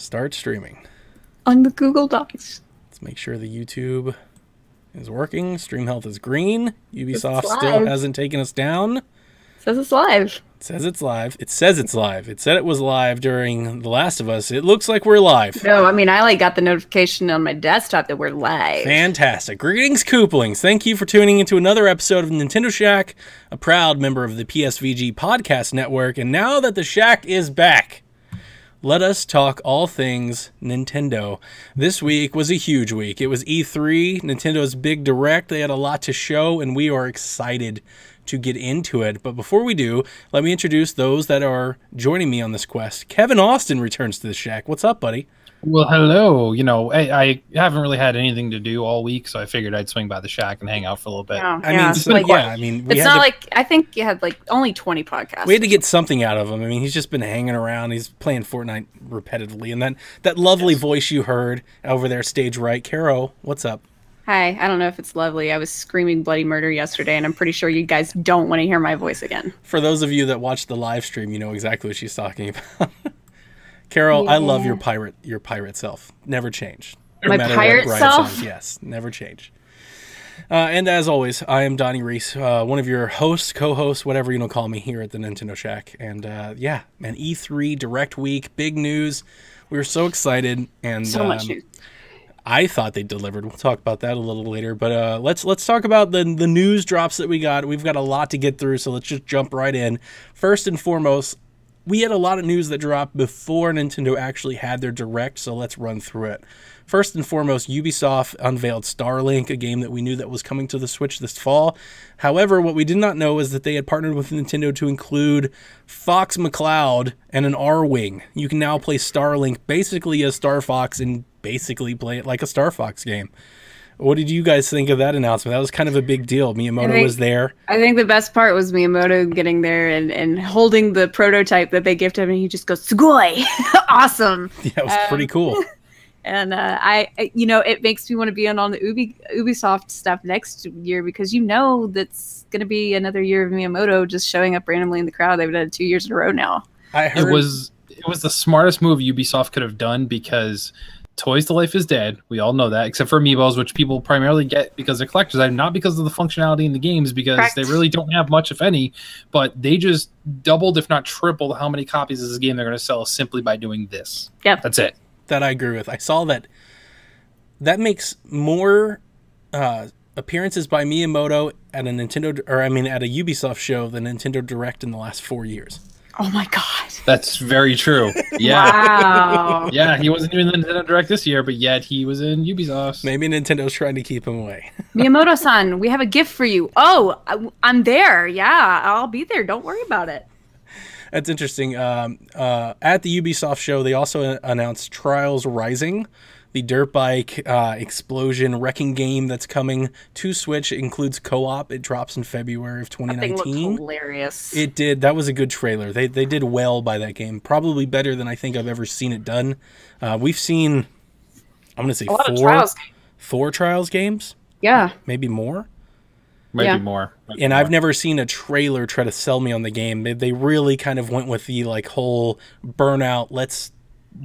Start streaming. On the Google Docs. Let's make sure the YouTube is working. Stream health is green. Ubisoft It's still live. hasn't taken us down. Says it's live. It says it's live. It says it's live. It said it was live during The Last of Us. It looks like we're live. No, I mean, I got the notification on my desktop that we're live. Fantastic. Greetings, Kooplings. Thank you for tuning into another episode of Nintendo Shack, a proud member of the PSVG Podcast Network. And now that the Shack is back, let us talk all things Nintendo. This week was a huge week. It was E3, Nintendo's big direct. They had a lot to show, and we are excited to get into it. But before we do, let me introduce those that are joining me on this quest. Kevin Austin returns to the Shack. What's up, buddy? Well, hello. You know, I haven't really had anything to do all week, so I figured I'd swing by the Shack and hang out for a little bit. Yeah, I yeah, mean, it's so, like- yeah, I mean, It's not like, I think you had like only 20 podcasts. we had to get something out of him. I mean, he's just been hanging around. He's playing Fortnite repetitively. And then that lovely voice you heard over there, stage right. Caro, what's up? Hi, I don't know if it's lovely. I was screaming bloody murder yesterday, and I'm pretty sure you guys don't want to hear my voice again. For those of you that watched the live stream, you know exactly what she's talking about. Carol, I love your pirate self. Never change. No My matter pirate Brian self? says. Yes, never change. And as always, I am Donnie Reese, one of your hosts, co-hosts, whatever you want to call me here at the Nintendo Shack. And yeah, man, E3 Direct Week, big news. We were so excited, and So much news. I thought they delivered. We'll talk about that a little later. But let's talk about the news drops that we got. We've got a lot to get through, so let's just jump right in. First and foremost, we had a lot of news that dropped before Nintendo actually had their Direct, so let's run through it. First and foremost, Ubisoft unveiled Starlink, a game that we knew that was coming to the Switch this fall. However, what we did not know is that they had partnered with Nintendo to include Fox McCloud and an R-Wing. You can now play Starlink basically as Star Fox and basically play it like a Star Fox game. What did you guys think of that announcement? That was kind of a big deal. Miyamoto was there. I think the best part was Miyamoto getting there and holding the prototype that they gifted him, and he just goes, "Sugoi!" Awesome. Yeah, it was pretty cool. And it makes me want to be on the Ubisoft stuff next year, because that's going to be another year of Miyamoto just showing up randomly in the crowd. They've done it 2 years in a row now. I heard It was the smartest move Ubisoft could have done, because Toys to Life is dead. We all know that, except for Amiibos, which people primarily get because they're collector's item, not because of the functionality in the games, because Correct. they really don't have much, if any. But they just doubled, if not tripled, how many copies of this game they're going to sell simply by doing this. Yep. That's it. that I agree with. I saw that makes more appearances by Miyamoto at a at a Ubisoft show than Nintendo Direct in the last 4 years. Oh my god. That's very true. Yeah. Wow. Yeah, he wasn't even in the Nintendo Direct this year, but yet he was in Ubisoft. Maybe Nintendo's trying to keep him away. Miyamoto-san, we have a gift for you. Oh, I'm there. Yeah, I'll be there. Don't worry about it. That's interesting. At the Ubisoft show, they also announced Trials Rising, the dirt bike explosion wrecking game that's coming to Switch. It includes co-op. It drops in February of That thing 2019. looks hilarious. It did. That was a good trailer. They did well by that game. Probably better than I think I've ever seen it done. We've seen, I'm going to say a lot of Trials. four Trials games, Yeah. maybe more. Might Yeah. be more. Might be And more. I've never seen a trailer try to sell me on the game. They really kind of went with the like whole burnout. Let's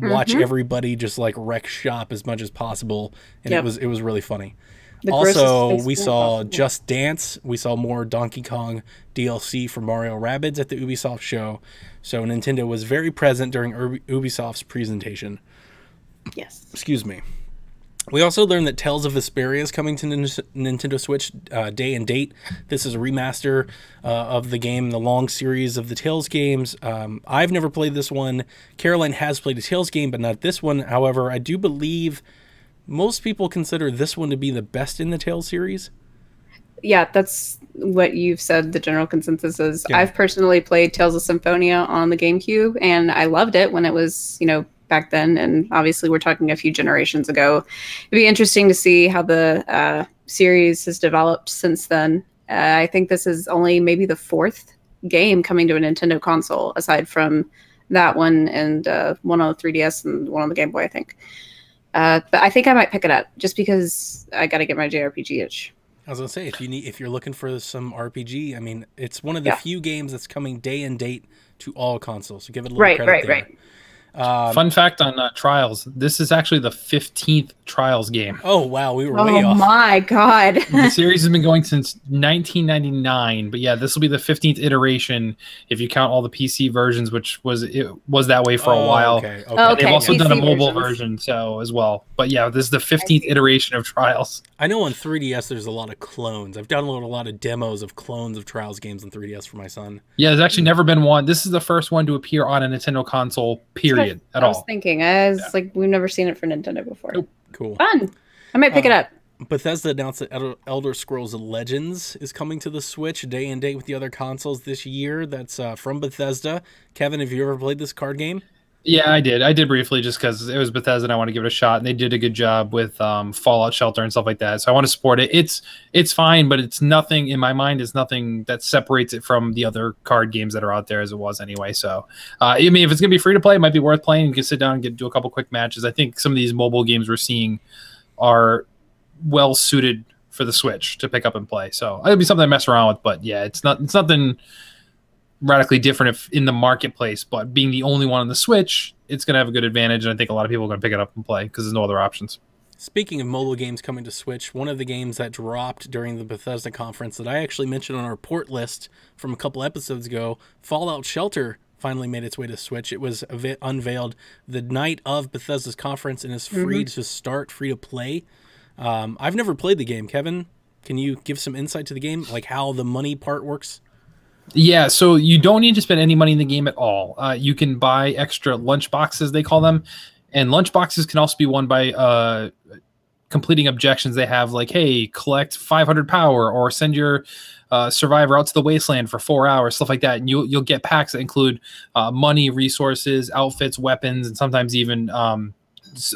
watch everybody just like wreck shop as much as possible, and Yep. it was really funny. The grossest Also, face we full saw possible. Just Dance. We saw more Donkey Kong DLC for Mario Rabbids at the Ubisoft show. So Nintendo was very present during Ubisoft's presentation. Yes. Excuse me. We also learned that Tales of Vesperia is coming to Nintendo Switch day and date. This is a remaster of the game, the long series of the Tales games. I've never played this one. Caroline has played a Tales game, but not this one. However, I do believe most people consider this one to be the best in the Tales series. Yeah, that's what you've said the general consensus is. Yeah. I've personally played Tales of Symphonia on the GameCube, and I loved it when it was, back then. And obviously we're talking a few generations ago. It'd be interesting to see how the series has developed since then. I think this is only maybe the fourth game coming to a Nintendo console, aside from that one and one on the 3DS and one on the Game Boy, I think. But I think I might pick it up just because I got to get my JRPG itch. I was gonna say, if you're looking for some RPG, I mean, it's one of the few games that's coming day and date to all consoles. So give it a little credit there. Right. Fun fact on Trials: this is actually the 15th Trials game. Oh wow, we were way off. Oh my god! The series has been going since 1999, but yeah, this will be the 15th iteration if you count all the PC versions, which was that way for a while. Okay. They've also PC done a mobile versions. version, so as well. But yeah, this is the 15th iteration of Trials. I know on 3DS there's a lot of clones. I've downloaded a lot of demos of clones of Trials games on 3DS for my son. Yeah, there's actually never been one. This is the first one to appear on a Nintendo console, period, at I was all. thinking, like we've never seen it for Nintendo before. Nope. Cool. Fun. I might pick it up. Bethesda announced that Elder Scrolls Legends is coming to the Switch day and date with the other consoles this year. That's from Bethesda. Kevin, have you ever played this card game? Yeah, I did. I did briefly just because it was Bethesda and I want to give it a shot. And they did a good job with Fallout Shelter and stuff like that. So I want to support it. It's fine, but it's nothing, in my mind, it's nothing that separates it from the other card games that are out there as it was anyway. So, I mean, if it's going to be free to play, it might be worth playing. You can sit down and do a couple quick matches. I think some of these mobile games we're seeing are well suited for the Switch to pick up and play. So it'll be something to mess around with. But yeah, it's nothing radically different if in the marketplace, but being the only one on the Switch, it's going to have a good advantage, and I think a lot of people are going to pick it up and play because there's no other options. Speaking of mobile games coming to Switch, one of the games that dropped during the Bethesda conference that I actually mentioned on our port list from a couple episodes ago, Fallout Shelter finally made its way to Switch. It was unveiled the night of Bethesda's conference and is free to start, free to play. I've never played the game. Kevin, can you give some insight to the game, like how the money part works? Yeah, so you don't need to spend any money in the game at all. You can buy extra lunch boxes, they call them, and lunch boxes can also be won by completing objections they have, like, hey, collect 500 power or send your survivor out to the wasteland for 4 hours, stuff like that. And you'll get packs that include money, resources, outfits, weapons, and sometimes even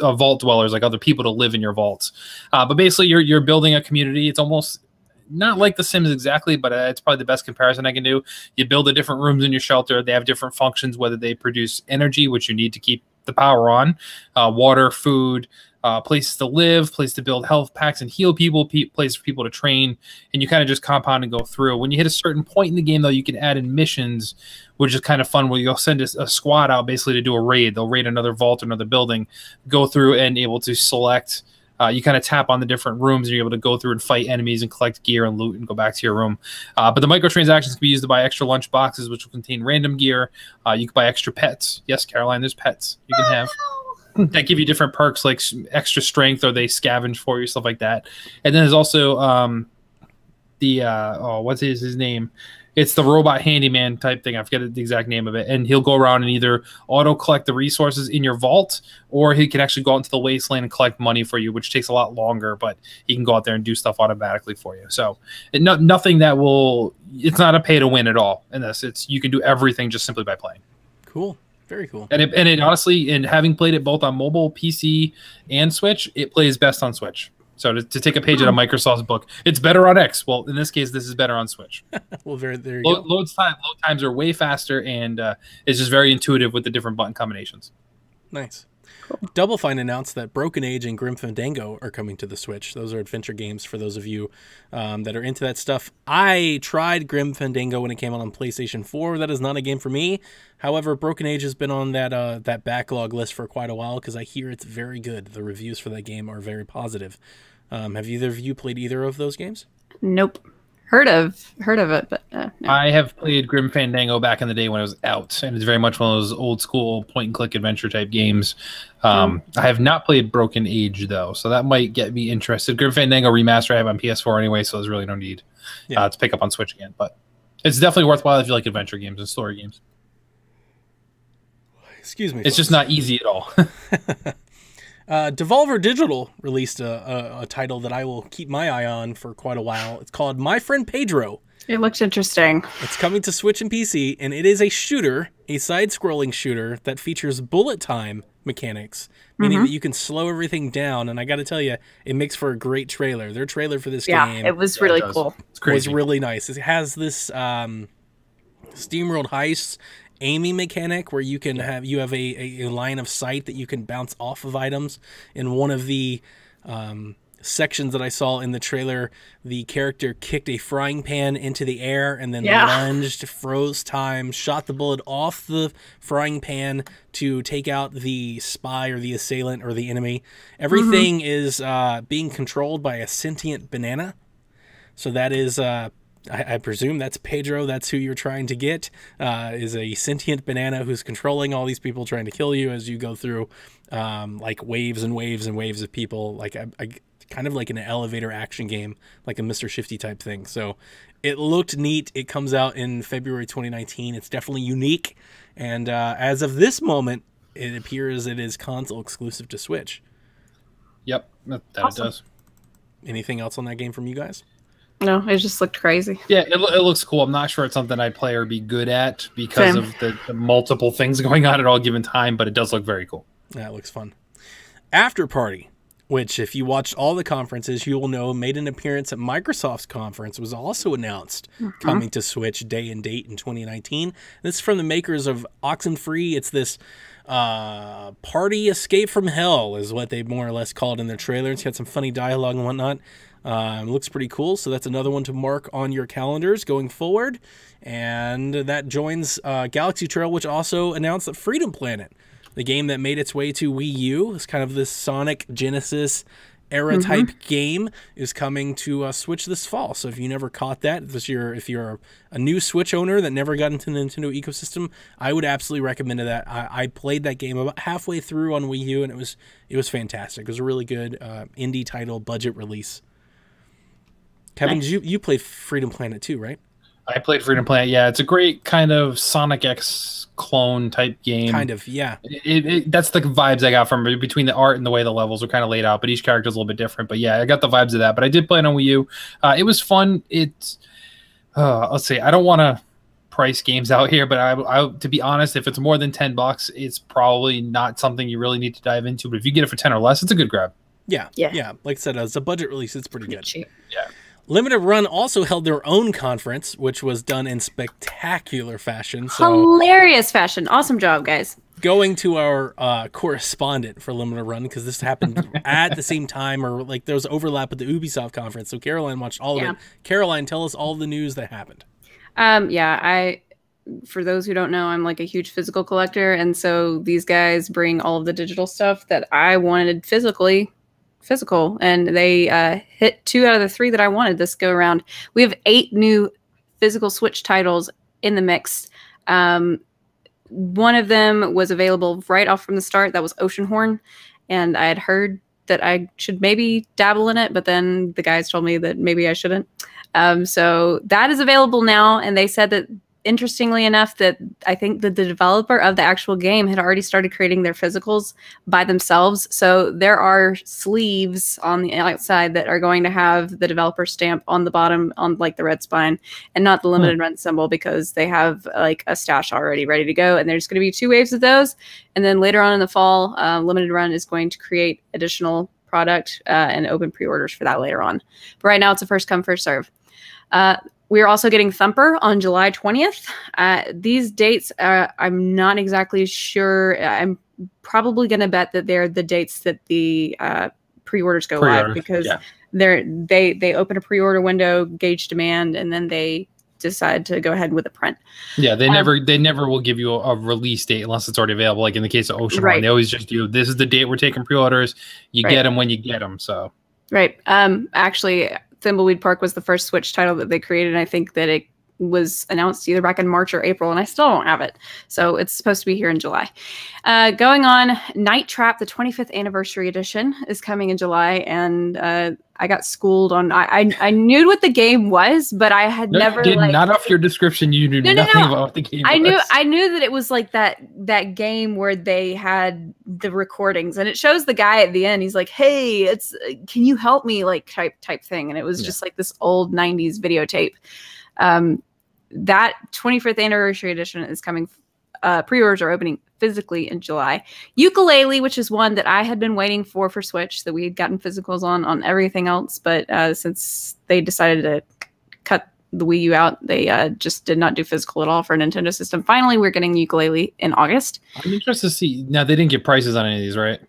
vault dwellers, like other people to live in your vaults. But basically, you're building a community. It's almost not like The Sims exactly, but it's probably the best comparison I can do. You build the different rooms in your shelter. They have different functions, whether they produce energy, which you need to keep the power on, water, food, places to live, place to build health packs and heal people, place for people to train, and you kind of just compound and go through. When you hit a certain point in the game, though, you can add in missions, which is kind of fun, where you'll send a squad out basically to do a raid. They'll raid another vault or another building, go through and able to select. You kind of tap on the different rooms and you're able to go through and fight enemies and collect gear and loot and go back to your room. But the microtransactions can be used to buy extra lunch boxes, which will contain random gear. You can buy extra pets. Yes, Caroline, there's pets you can have. That give you different perks like extra strength, or they scavenge for you, stuff like that. And then there's also what's his name? It's the robot handyman type thing. I forget the exact name of it. And he'll go around and either auto collect the resources in your vault, or he can actually go out into the wasteland and collect money for you, which takes a lot longer, but he can go out there and do stuff automatically for you. So nothing that it's not a pay to win at all in this. You can do everything just simply by playing. Cool. Very cool. And it honestly, in having played it both on mobile, PC, and Switch, it plays best on Switch. So to take a page out of Microsoft's book, it's better on X. Well, in this case, this is better on Switch. Well, there you go. Load times are way faster, and it's just very intuitive with the different button combinations. Nice. Cool. Double Fine announced that Broken Age and Grim Fandango are coming to the Switch. Those are adventure games for those of you that are into that stuff. I tried Grim Fandango when it came out on PlayStation 4. That is not a game for me. However, Broken Age has been on that backlog list for quite a while because I hear it's very good. The reviews for that game are very positive. Have either of you played either of those games? Nope. Heard of it, but no. I have played Grim Fandango back in the day when it was out, and it's very much one of those old school point and click adventure type games. I have not played Broken Age though, so that might get me interested. Grim Fandango Remaster I have on PS4 anyway, so there's really no need to pick up on Switch again. But it's definitely worthwhile if you like adventure games and story games. Excuse me. It's just not easy at all. Devolver Digital released a title that I will keep my eye on for quite a while. It's called My Friend Pedro. It looks interesting. It's coming to Switch and PC, and it is a shooter, a side-scrolling shooter that features bullet time mechanics, meaning that you can slow everything down. And I got to tell you, it makes for a great trailer. Their trailer for this game, it was really cool. It's crazy. Was really nice. It has this SteamWorld Heist aiming mechanic where you can have a line of sight that you can bounce off of items. In one of the sections that I saw in the trailer, the character kicked a frying pan into the air and then lunged, froze time, shot the bullet off the frying pan to take out the spy or the assailant or the enemy. Everything is being controlled by a sentient banana. So that is, I presume that's Pedro. That's who you're trying to get, is a sentient banana who's controlling all these people trying to kill you as you go through like waves and waves and waves of people, like kind of like an elevator action game, like a Mr. Shifty type thing. So it looked neat. It comes out in February 2019. It's definitely unique. And as of this moment, it appears it is console exclusive to Switch. Yep, that Awesome. it does. Anything else on that game from you guys? No, it just looked crazy. Yeah, it looks cool. I'm not sure it's something I'd play or be good at because Same. of the multiple things going on at all given time, but it does look very cool. That looks fun. After Party, which if you watched all the conferences, you will know made an appearance at Microsoft's conference, was also announced coming to Switch day and date in 2019. This is from the makers of Oxenfree. It's this party escape from hell is what they more or less called in their trailer. It's got some funny dialogue and whatnot. It looks pretty cool, so that's another one to mark on your calendars going forward. And that joins Galaxy Trail, which also announced that Freedom Planet, the game that made its way to Wii U, is kind of this Sonic Genesis era type game, is coming to Switch this fall. So if you never caught that, if you're a new Switch owner that never got into the Nintendo ecosystem, I would absolutely recommend that. I played that game about halfway through on Wii U, and it was fantastic. It was a really good indie title, budget release. Kevin, Nice. you played Freedom Planet too, right? I played Freedom Planet. Yeah, it's a great kind of Sonic X clone type game. Kind of, yeah. That's the vibes I got from it, between the art and the way the levels are kind of laid out, but each character is a little bit different. But yeah, I got the vibes of that. But I did play it on Wii U. It was fun. It's let's see. I don't want to price games out here, but I to be honest, if it's more than $10, it's probably not something you really need to dive into. But if you get it for 10 or less, it's a good grab. Yeah. Yeah. Like I said, as a budget release, it's pretty good. Cheap. Yeah. Limited Run also held their own conference, which was done in spectacular fashion. So Hilarious fashion. Awesome job, guys. going to our correspondent for Limited Run, because this happened at the same time, or like there was overlap with the Ubisoft conference. So Caroline watched all of it. Caroline, tell us all the news that happened. For those who don't know, I'm like a huge physical collector. And so these guys bring all of the digital stuff that I wanted physical, and they hit 2 out of the 3 that I wanted this go around. We have 8 new physical Switch titles in the mix. One of them was available right off from the start. That was Oceanhorn, and I had heard that I should maybe dabble in it, but then the guys told me that maybe I shouldn't. So that is available now, and they said that, interestingly enough, that I think that the developer of the actual game had already started creating their physicals by themselves. So there are sleeves on the outside that are going to have the developer stamp on the bottom, on like the red spine, and not the limited run symbol, because they have like a stash already ready to go. And there's going to be 2 waves of those. And then later on in the fall, Limited Run is going to create additional product and open pre-orders for that later on. But right now it's a first come, first serve. We're also getting Thumper on July 20th. These dates, I'm not exactly sure. I'm probably going to bet that they're the dates that the pre-orders go live, because they open a pre-order window, gauge demand, and then they decide to go ahead with a print. Yeah, they never will give you a release date unless it's already available. Like in the case of Oceanhorn, they always just do, this is the date we're taking pre-orders. You get them when you get them. So actually, Thimbleweed Park was the first Switch title that they created, and I think that it was announced either back in March or April, and I still don't have it. So it's supposed to be here in July. Going on, Night Trap, the 25th anniversary edition, is coming in July, and I got schooled on. I knew what the game was, but I had never. Not off your description. You knew nothing about what the game was. I knew that it was like that game where they had the recordings, and it shows the guy at the end. He's like, "Hey, can you help me?" Like type thing, and it was just like this old 90s videotape. That 25th anniversary edition is coming. Pre-orders are opening physically in July. Yooka-Laylee, which is one that I had been waiting for Switch, that we had gotten physicals on everything else, but since they decided to cut the Wii U out, they just did not do physical at all for a Nintendo system. Finally, we're getting Yooka-Laylee in August. I'm interested to see. Now, they didn't get prices on any of these, right?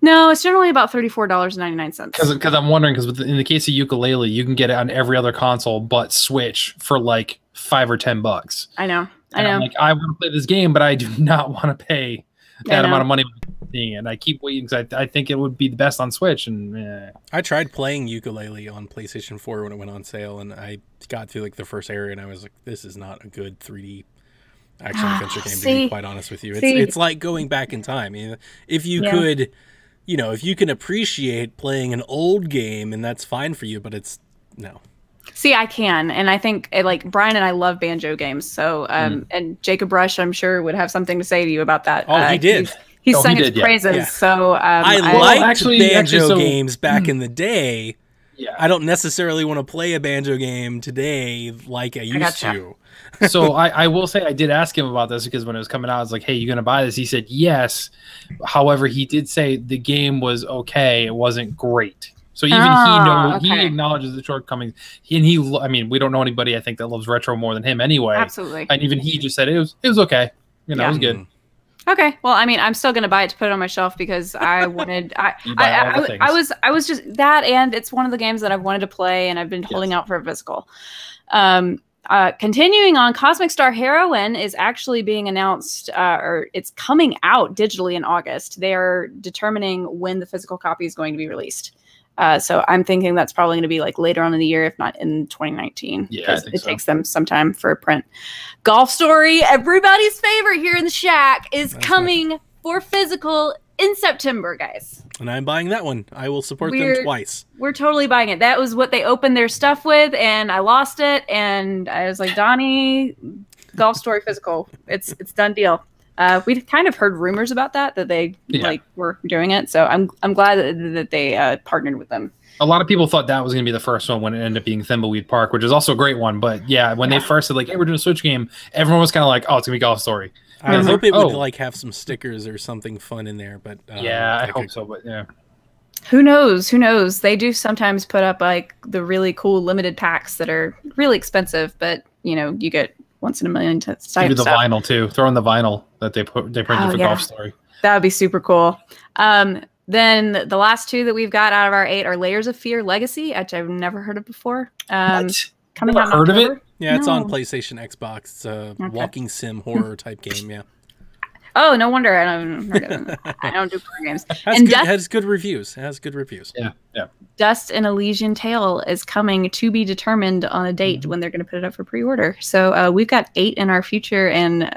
No, it's generally about $34.99. Because I'm wondering, because in the case of Yooka-Laylee, you can get it on every other console but Switch for like $5 or $10. I know. I'm like, I want to play this game, but I do not want to pay that amount of money for seeing it. And I keep waiting because I think it would be the best on Switch. And I tried playing Yooka-Laylee on PlayStation 4 when it went on sale, and I got through like the first area, and I was like, this is not a good 3D action adventure game, to be quite honest with you. It's like going back in time. You know, if you could, you know, if you can appreciate playing an old game, and that's fine for you, but it's no. See, I can, and I think like Brian and I love banjo games. So, and Jacob Rush, I'm sure, would have something to say to you about that. Oh, he did. He sung its praises. Yeah. So I liked banjo games back in the day. Yeah. I don't necessarily want to play a banjo game today like I used to. So I will say I did ask him about this because when it was coming out, I was like, hey, you going to buy this? He said yes. However, he did say the game was okay. It wasn't great. So even he acknowledges the shortcomings. I mean, we don't know anybody, I think, that loves retro more than him anyway. Absolutely. And even he just said it was okay. You know, it was good. Okay. Well, I mean, I'm still going to buy it to put it on my shelf because I wanted, I was just that, and it's one of the games that I've wanted to play and I've been holding out for a physical. Continuing on, Cosmic Star Heroine is actually being announced, or it's coming out digitally in August. They are determining when the physical copy is going to be released. So I'm thinking that's probably going to be like later on in the year, if not in 2019. Yeah, it takes them some time for a print. Golf Story, everybody's favorite here in the Shack, is coming for physical in September, guys. And I'm buying that one. I will support them twice. We're totally buying it. That was what they opened their stuff with, and I lost it. And I was like, Donnie, Golf Story physical. It's done deal. We'd kind of heard rumors about that they like were doing it. So I'm glad that they partnered with them. A lot of people thought that was going to be the first one when it ended up being Thimbleweed Park, which is also a great one. But yeah, when they first said like, hey, we're doing a Switch game, everyone was kind of like, oh, it's going to be Golf Story. I hope it would like have some stickers or something fun in there. But yeah, I hope so. But yeah. Who knows? Who knows? They do sometimes put up like the really cool limited packs that are really expensive, but you know, you get once in a million type do the stuff. Vinyl too. Throw in the vinyl that they printed for Golf Story. That would be super cool. Then the last two that we've got out of our 8 are Layers of Fear Legacy, which I've never heard of before. Coming out in heard October. of it? Yeah, it's on PlayStation, Xbox. It's a walking sim horror type game. Yeah. Oh, no wonder I don't do horror games. It has good reviews. It has good reviews. Yeah. Dust and Elysian Tale is coming to be determined on a date when they're going to put it up for pre-order. So we've got 8 in our future and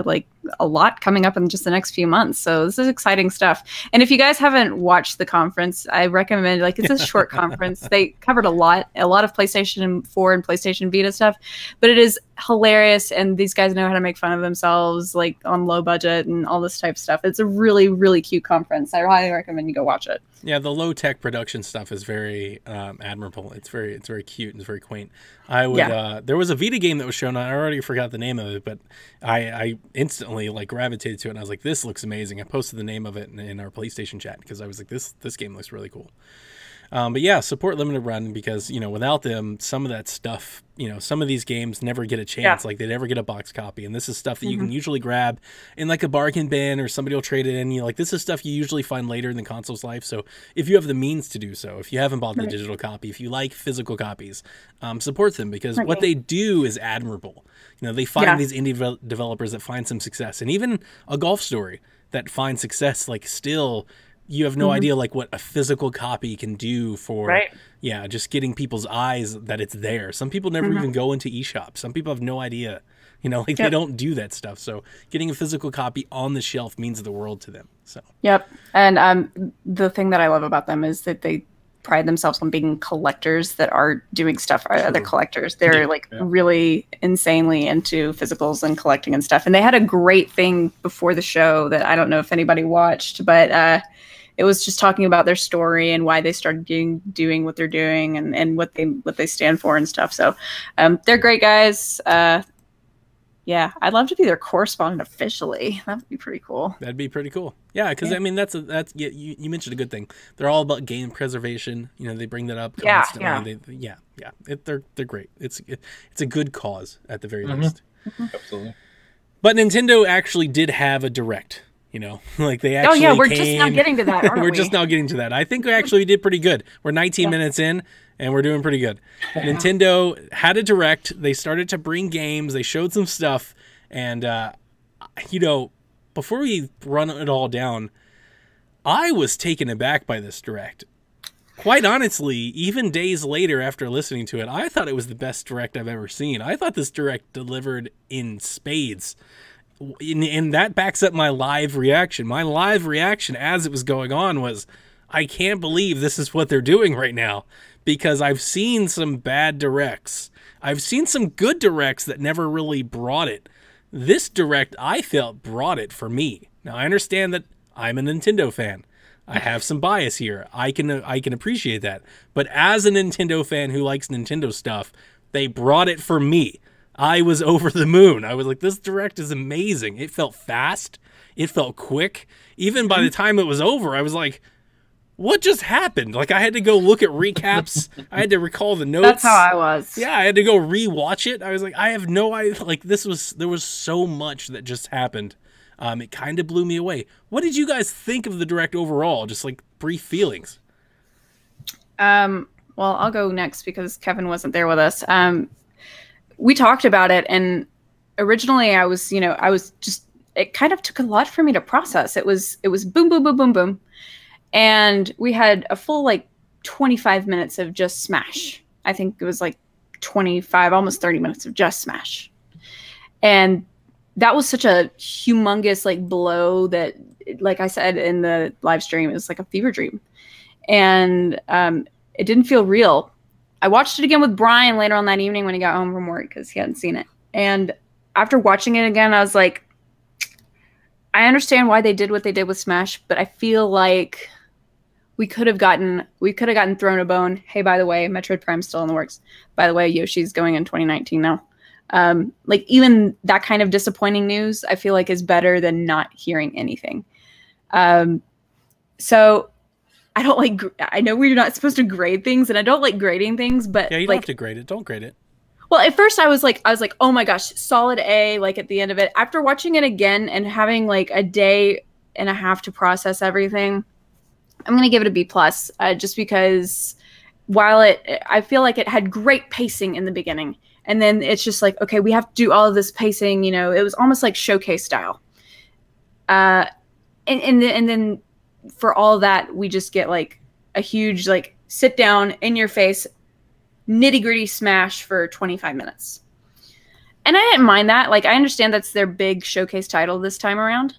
like a lot coming up in just the next few months. So this is exciting stuff. And if you guys haven't watched the conference, I recommend, like, it's a short conference. They covered a lot of PlayStation 4 and PlayStation Vita stuff, but it is hilarious. And these guys know how to make fun of themselves, like on low budget and all this type of stuff. It's a really, really cute conference. I highly recommend you go watch it. Yeah, the low tech production stuff is very admirable. It's very cute and it's very quaint. I would there was a Vita game that was shown. I already forgot the name of it, but I instantly like gravitated to it and I was like, this looks amazing. I posted the name of it in our PlayStation chat because I was like, this game looks really cool. But yeah, support Limited Run because, you know, without them, some of that stuff, you know, some of these games never get a chance. Like they never get a box copy. And this is stuff that you can usually grab in like a bargain bin or somebody will trade it in. You know, like this is stuff you usually find later in the console's life. So if you have the means to do so, if you haven't bought the digital copy, if you like physical copies, support them because what they do is admirable. You know, they find these indie developers that find some success. And even a Golf Story that finds success, like still... You have no idea like what a physical copy can do for just getting people's eyes that it's there. Some people never even go into eShop. Some people have no idea. You know, like they don't do that stuff. So getting a physical copy on the shelf means the world to them. So and the thing that I love about them is that they pride themselves on being collectors that are doing stuff for other collectors. They're really insanely into physicals and collecting and stuff. And they had a great thing before the show that I don't know if anybody watched, but it was just talking about their story and why they started doing what they're doing and what they stand for and stuff. So they're great guys. Yeah, I'd love to be their correspondent officially. That would be pretty cool. That'd be pretty cool. Yeah, because I mean that's you mentioned a good thing. They're all about game preservation. You know, they bring that up constantly. They're great. It's a good cause at the very least. Absolutely. But Nintendo actually did have a direct. You know, like they Oh actually yeah, we're came. just now getting to that, aren't We're we? just now getting to that. I think we actually did pretty good. We're 19 minutes in, and we're doing pretty good. Nintendo had a direct. They started to bring games. They showed some stuff, and you know, before we run it all down, I was taken aback by this direct. Quite honestly, even days later after listening to it, I thought it was the best direct I've ever seen. I thought this direct delivered in spades. And that backs up my live reaction. My live reaction as it was going on was, I can't believe this is what they're doing right now. Because I've seen some bad directs. I've seen some good directs that never really brought it. This direct, I felt, brought it for me. Now, I understand that I'm a Nintendo fan. I have some bias here. I can appreciate that. But as a Nintendo fan who likes Nintendo stuff, they brought it for me. I was over the moon. I was like, this direct is amazing. It felt fast. It felt quick. Even by the time it was over, I was like, what just happened? Like, I had to go look at recaps. I had to recall the notes. That's how I was. Yeah, I had to go re-watch it. I was like, I have no idea. Like, there was so much that just happened. It kind of blew me away. What did you guys think of the direct overall? Just like brief feelings. Well, I'll go next because Kevin wasn't there with us. We talked about it, and originally I was just, it kind of took a lot for me to process. It was boom, boom, boom, boom, boom. And we had a full 25 minutes of just Smash. I think it was 25, almost 30 minutes of just Smash. And that was such a humongous blow that, like I said in the live stream, it was like a fever dream. And it didn't feel real. I watched it again with Brian later on that evening when he got home from work because he hadn't seen it. And after watching it again, I was like, I understand why they did what they did with Smash, but I feel like we could have gotten thrown a bone. Hey, by the way, Metroid Prime's still in the works. By the way, Yoshi's going in 2019 now. Even that kind of disappointing news, I feel like is better than not hearing anything. So I don't I know we're not supposed to grade things, and I don't like grading things, but yeah, you don't have to grade it. Don't grade it. Well, at first I was like, oh my gosh, solid A, at the end of it. After watching it again and having a day and a half to process everything, I'm going to give it a B+, just because while I feel like it had great pacing in the beginning, and then it's just okay, we have to do all of this pacing, it was almost like showcase style. And then for all that, we just get a huge, sit down in your face, nitty gritty Smash for 25 minutes. And I didn't mind that. I understand that's their big showcase title this time around,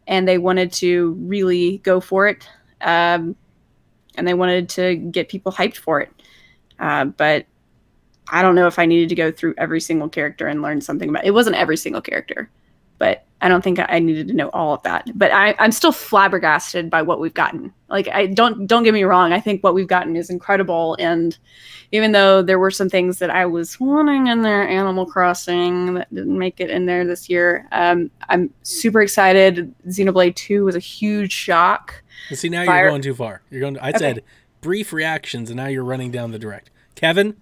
and they wanted to really go for it. And they wanted to get people hyped for it. But I don't know if I needed to go through every single character and learn something about it. It wasn't every single character, but I don't think I needed to know all of that. But I'm still flabbergasted by what we've gotten. Don't get me wrong. I think what we've gotten is incredible. And even though there were some things that I was wanting in there, Animal Crossing, that didn't make it in there this year, I'm super excited. Xenoblade 2 was a huge shock. See, now you're going too far. I said brief reactions, and now you're running down the direct. Kevin?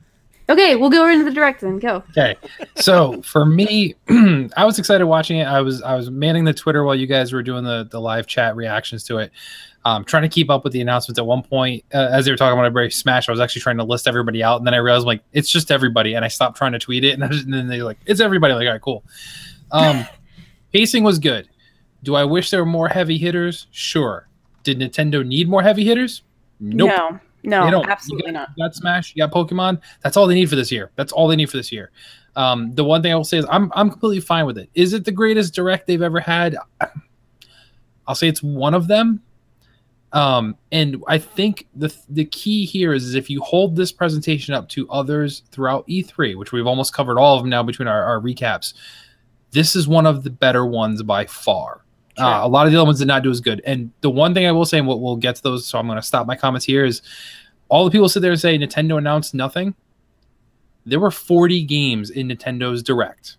Okay, we'll go into the direct then. Go. Okay. So for me, I was excited watching it. I was manning the Twitter while you guys were doing the live chat reactions to it. Trying to keep up with the announcements. At one point, as they were talking about everybody Smash, I was actually trying to list everybody out, and then I realized it's just everybody, and I stopped trying to tweet it, and then they're it's everybody. All right, cool. Pacing was good. Do I wish there were more heavy hitters? Sure. Did Nintendo need more heavy hitters? Nope. No, absolutely not. You got Smash, you got Pokemon. That's all they need for this year. The one thing I will say is I'm completely fine with it. Is it the greatest direct they've ever had? I'll say it's one of them. And I think the key here is if you hold this presentation up to others throughout E3, which we've almost covered all of them now between our recaps, this is one of the better ones by far. Sure. A lot of the other ones did not do as good. And the one thing I will say, and we'll get to those, so I'm going to stop my comments here, is all the people sit there and say Nintendo announced nothing. There were 40 games in Nintendo's Direct.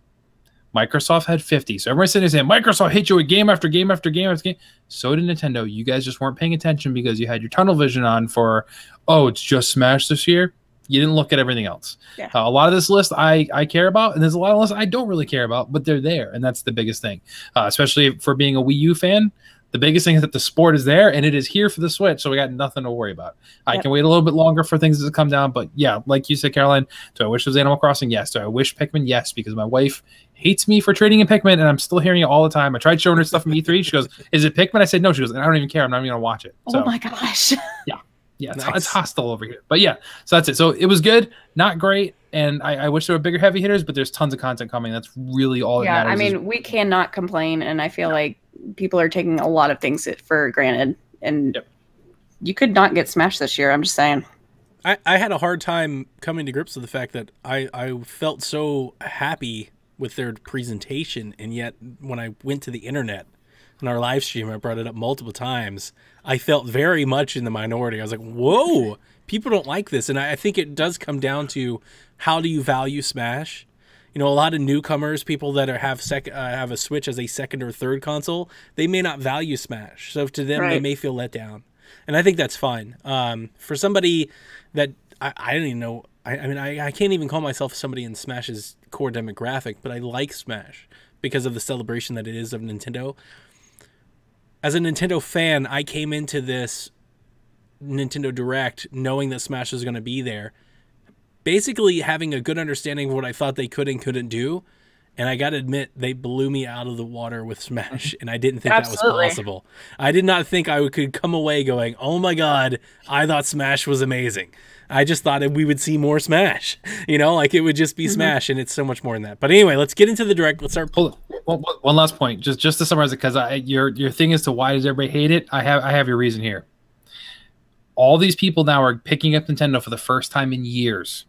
Microsoft had 50. So everybody's sitting there saying, Microsoft hit you with game after game after game after game. So did Nintendo. You guys just weren't paying attention because you had your tunnel vision on for, oh, it's just Smash this year. You didn't look at everything else. Yeah. A lot of this list I care about, and there's a lot of lists I don't really care about, but they're there, and that's the biggest thing. Especially for being a Wii U fan, the biggest thing is that the sport is there, and it is here for the Switch, so we got nothing to worry about. I can wait a little bit longer for things to come down, but yeah, like you said, Caroline, do I wish it was Animal Crossing? Yes. Do I wish Pikmin? Yes, because my wife hates me for trading in Pikmin, and I'm still hearing it all the time. I tried showing her stuff from E3. She goes, "Is it Pikmin?" I said, "No." She goes, "I don't even care. I'm not even going to watch it." So, oh my gosh. Yeah, it's, Nice. it's hostile over here. But yeah, so that's it. So it was good, not great, and I wish there were bigger heavy hitters, but there's tons of content coming. That's really all that matters. I mean, we cannot complain, and I feel like people are taking a lot of things for granted, and you could not get Smash this year. I'm just saying. I had a hard time coming to grips with the fact that I felt so happy with their presentation, and yet when I went to the internet in our live stream, I brought it up multiple times, I felt very much in the minority. I was like, whoa, people don't like this. And I think it does come down to how do you value Smash? You know, a lot of newcomers, people that have a Switch as a second or third console, they may not value Smash. So to them, they may feel let down. And I think that's fine. For somebody that I don't even know, I mean, I can't even call myself somebody in Smash's core demographic, but I like Smash because of the celebration that it is of Nintendo. As a Nintendo fan, I came into this Nintendo Direct knowing that Smash was going to be there, basically having a good understanding of what I thought they could and couldn't do. And I got to admit, they blew me out of the water with Smash, and I didn't think that was possible. I did not think I could come away going, oh my God, I thought Smash was amazing. I just thought we would see more Smash. You know, like it would just be Smash, and it's so much more than that. But anyway, let's get into the Direct. Let's start. Hold on. One last point, just to summarize it, because your thing as to why does everybody hate it? I have your reason here. All these people now are picking up Nintendo for the first time in years.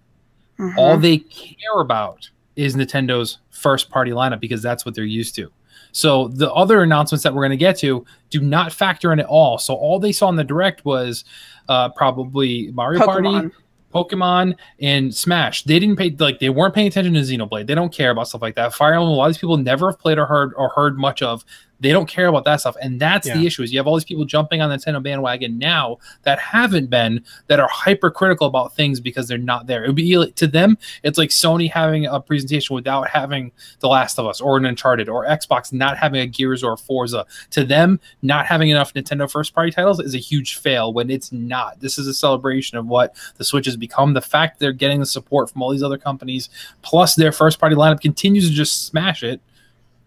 All they care about is Nintendo's first party lineup because that's what they're used to. So the other announcements that we're going to get to do not factor in at all. So all they saw in the Direct was probably Mario Party, Pokemon, and Smash. They didn't pay, like, they weren't paying attention to Xenoblade. They don't care about stuff like that. Fire Emblem, a lot of these people never have played or heard much of. They don't care about that stuff. And that's the issue, is you have all these people jumping on the Nintendo bandwagon now that haven't been, that are hypercritical about things because they're not there. It would be, to them, it's like Sony having a presentation without having The Last of Us or an Uncharted, or Xbox not having a Gears or a Forza. To them, not having enough Nintendo first-party titles is a huge fail when it's not. This is a celebration of what the Switch has become. The fact they're getting the support from all these other companies, plus their first-party lineup continues to just smash it.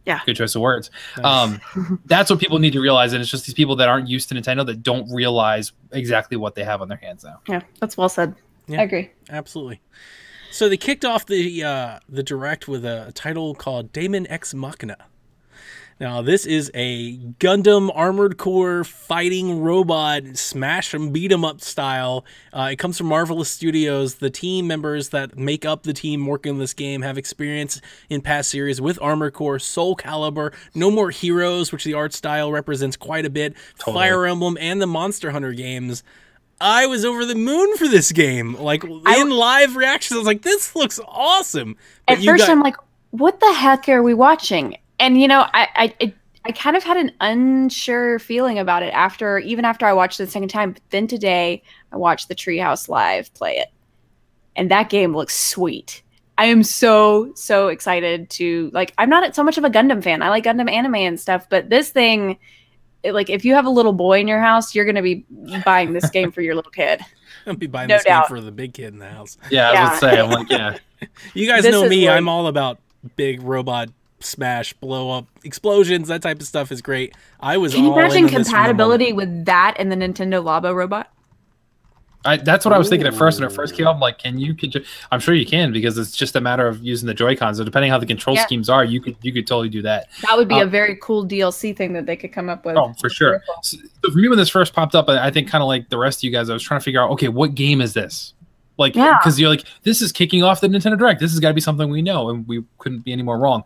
Yeah. Good choice of words. That's what people need to realize. And it's just these people that aren't used to Nintendo that don't realize exactly what they have on their hands now. Yeah, that's well said. Yeah, I agree. Absolutely. So they kicked off the Direct with a title called Daemon X Machina. Now, this is a Gundam Armored Core fighting robot, smash 'em, beat 'em up style. It comes from Marvelous Studios. The team members that make up the team working on this game have experience in past series with Armored Core, Soul Calibur, No More Heroes, which the art style represents quite a bit, Fire Emblem, and the Monster Hunter games. I was over the moon for this game. Like, in live reactions, I was like, this looks awesome. But at first, I'm like, what the heck are we watching? And, you know, I kind of had an unsure feeling about it even after I watched it the second time. But then today, I watched the Treehouse Live play it. And that game looks sweet. I am so excited to, like, I'm not so much of a Gundam fan. I like Gundam anime and stuff. But this thing, like, if you have a little boy in your house, you're going to be buying this game for your little kid. I'll be buying this game for the big kid in the house. Yeah, I was going to say, I'm like, yeah. You guys know me. I'm all about big robot smash, blow up, explosions, that type of stuff is great. Can you imagine compatibility with that and the Nintendo Labo robot? That's what I was thinking at first when it first came up. I'm like, I'm sure you can, because it's just a matter of using the Joy-Cons. So depending how the control schemes are, you could totally do that. That would be a very cool DLC thing that they could come up with. Oh, for sure. So for me, when this first popped up, I think kind of like the rest of you guys, I was trying to figure out, okay, what game is this? Like, because you're like, this is kicking off the Nintendo Direct. This has got to be something we know, and we couldn't be any more wrong.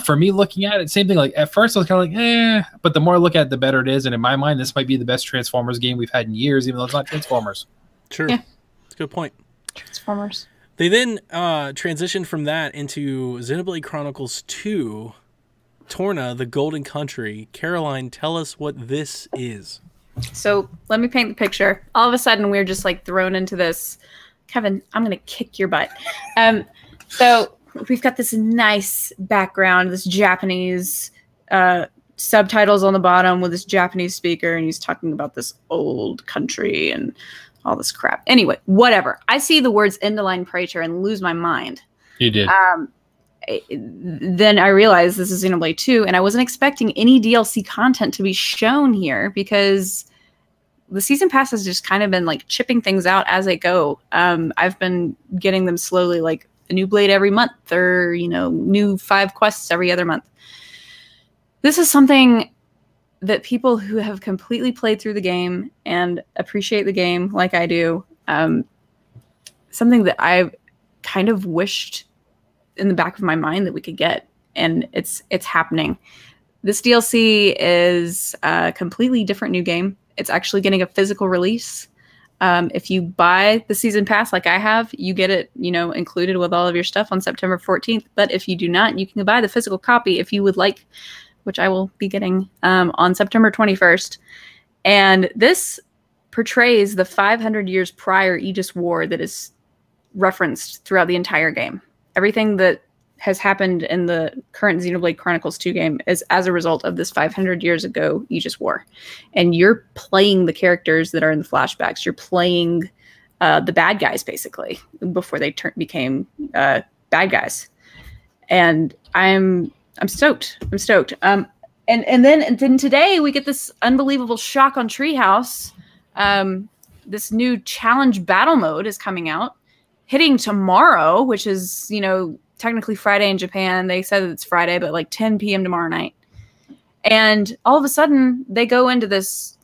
For me, looking at it, same thing. Like, at first, I was kind of like, but the more I look at it, the better it is. And in my mind, this might be the best Transformers game we've had in years, even though it's not Transformers. True. Yeah. That's a good point. Transformers. They then transitioned from that into Xenoblade Chronicles 2, Torna, the Golden Country. Caroline, tell us what this is. So let me paint the picture. All of a sudden, we're just like thrown into this Kevin, I'm gonna kick your butt. So we've got this nice background, this Japanese subtitles on the bottom with this Japanese speaker, and he's talking about this old country and all this crap. Anyway, whatever. I see the words Endaline Praetor and lose my mind. You did. Then I realized this is Xenoblade 2, and I wasn't expecting any DLC content to be shown here because the season pass has just kind of been like chipping things out as they go. I've been getting them slowly, like a new blade every month, or new 5 quests every other month. This is something that people who have completely played through the game and appreciate the game like I do, something that I kind of wished in the back of my mind that we could get, and it's happening. This DLC is a completely different new game. It's actually getting a physical release. If you buy the season pass like I have, you get it, included with all of your stuff on September 14th. But if you do not, you can buy the physical copy if you would like, which I will be getting on September 21st. And this portrays the 500 years prior Aegis War that is referenced throughout the entire game. Everything that has happened in the current Xenoblade Chronicles 2 game is as a result of this 500 years ago Aegis War. And you're playing the characters that are in the flashbacks. You're playing the bad guys, basically, before they became bad guys. And I'm stoked. I'm stoked. And then today we get this unbelievable shock on Treehouse. This new challenge battle mode is coming out, hitting tomorrow, which is, technically Friday in Japan. They said that it's Friday, but like 10 p.m. tomorrow night. And all of a sudden, they go into this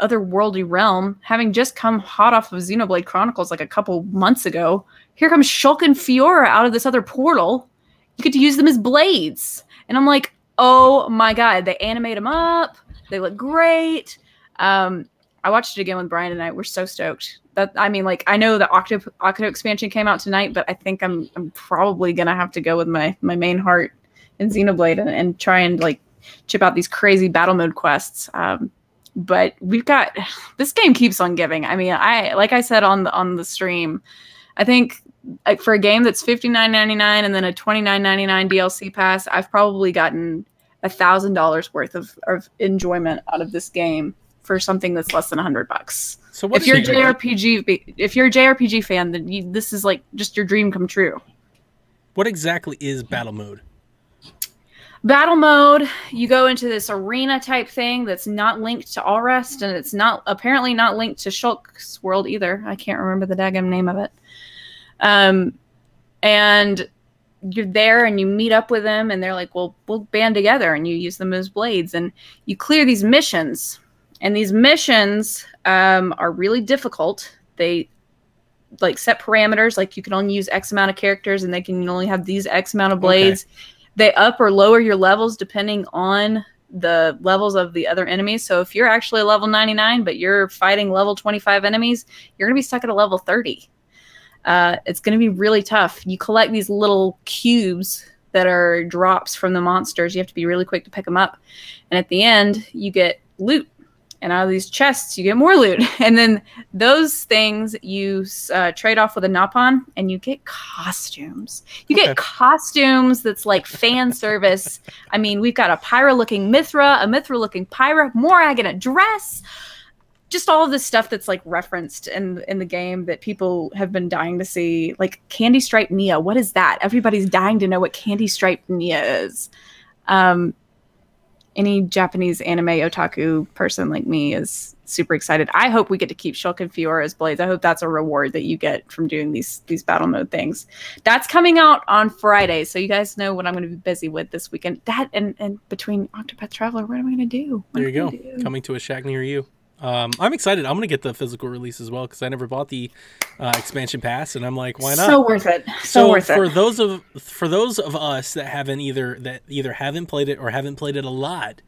otherworldly realm, having just come hot off of Xenoblade Chronicles like a couple months ago. Here comes Shulk and Fiora out of this other portal. You get to use them as blades. And I'm like, oh my God, they animate them up. They look great. I watched it again with Brian tonight. We're so stoked. I know the Octo expansion came out tonight, but I think I'm probably gonna have to go with my main heart in Xenoblade and try and like chip out these crazy battle mode quests. But we've got, this game keeps on giving. I mean, like I said on the stream, I think like for a game that's $59.99 and then a $29.99 DLC pass, I've probably gotten $1,000 worth of enjoyment out of this game for something that's less than $100. So if you're a JRPG fan, then this is like just your dream come true. What exactly is battle mode? Battle mode, you go into this arena type thing that's not linked to Allrest, and it's apparently not linked to Shulk's world either. I can't remember the daggum name of it. And you're there and you meet up with them, and they're like, well, we'll band together, and you use them as blades, and you clear these missions. And these missions are really difficult. They like set parameters, like you can only use X amount of characters and they can only have these X amount of blades. Okay. They up or lower your levels depending on the levels of the other enemies. So if you're actually a level 99, but you're fighting level 25 enemies, you're going to be stuck at a level 30. It's going to be really tough. You collect these little cubes that are drops from the monsters. You have to be really quick to pick them up. And at the end, you get loot. And out of these chests, you get more loot. And then those things you trade off with a Nopon, and you get costumes. You get costumes that's like fan service. I mean, we've got a Pyra-looking Mithra, a Mithra-looking Pyra, Morag in a dress. Just all of this stuff that's like referenced in the game that people have been dying to see. Like Candy Stripe Nia. What is that? Everybody's dying to know what Candy Stripe Nia is. Any Japanese anime otaku person like me is super excited. I hope we get to keep Shulk and Fiora as blades. I hope that's a reward that you get from doing these battle mode things. That's coming out on Friday, so you guys know what I'm going to be busy with this weekend. That and between Octopath Traveler, what am I going to do? There you go. Coming to a shack near you. I'm excited. I'm going to get the physical release as well because I never bought the expansion pass, and I'm like, why not? So worth it. So worth it. For those of us that either haven't played it or haven't played it a lot,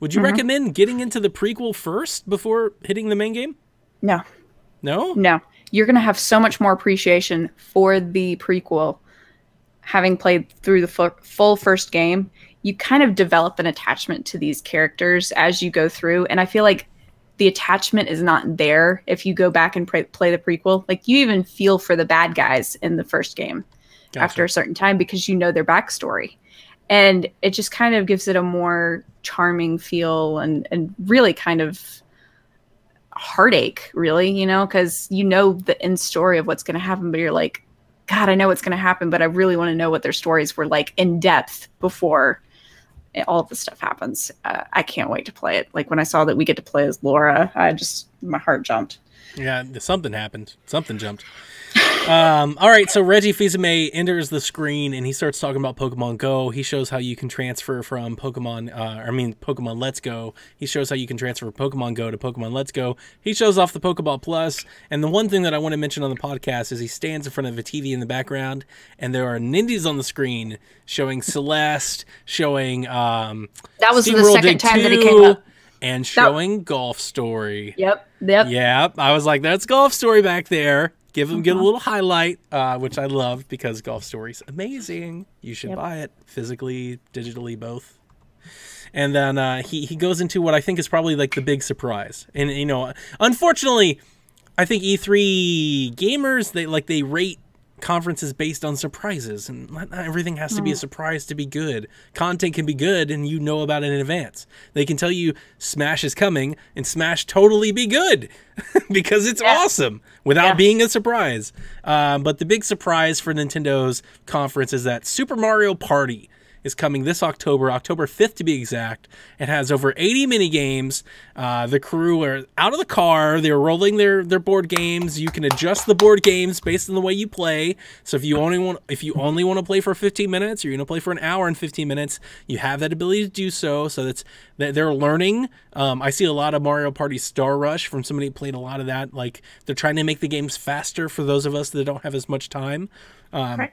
would you recommend getting into the prequel first before hitting the main game? No. No? No. You're going to have so much more appreciation for the prequel having played through the full first game. You kind of develop an attachment to these characters as you go through, and I feel like the attachment is not there if you go back and play the prequel. Like, you even feel for the bad guys in the first game after a certain time because you know their backstory. And it just kind of gives it a more charming feel and really kind of heartache, really, you know, because you know the end story of what's going to happen, but you're like, God, I know what's going to happen, but I really want to know what their stories were like in depth before all of this stuff happens. I can't wait to play it. Like, when I saw that we get to play as Laura, my heart jumped. Yeah, something happened. Something jumped. All right, so Reggie Fils-Aimé enters the screen and he starts talking about Pokemon Go. He shows how you can transfer from Pokemon Let's Go. He shows how you can transfer Pokemon Go to Pokemon Let's Go. He shows off the Pokeball Plus. And the one thing that I want to mention on the podcast is he stands in front of a TV in the background and there are ninjas on the screen showing Celeste, showing that was the second time that he came up. And showing Golf Story. Yep. I was like, that's Golf Story back there. Get a little highlight, which I love because Golf Story's amazing. You should buy it physically, digitally, both. And then he goes into what I think is probably like the big surprise. And, you know, unfortunately, I think E3 gamers, they rate conferences based on surprises, and not everything has to be a surprise to be good. Content can be good and you know about it in advance. They can tell you Smash is coming and Smash totally be good because it's awesome without being a surprise. But the big surprise for Nintendo's conference is that Super Mario Party is coming this October 5th to be exact. It has over 80 mini games. The crew are out of the car. They're rolling their board games. You can adjust the board games based on the way you play. So if you only want to play for 15 minutes, or you're going to play for an hour and 15 minutes, you have that ability to do so. So they're learning. I see a lot of Mario Party Star Rush from somebody who played a lot of that. Like, they're trying to make the games faster for those of us that don't have as much time. Right.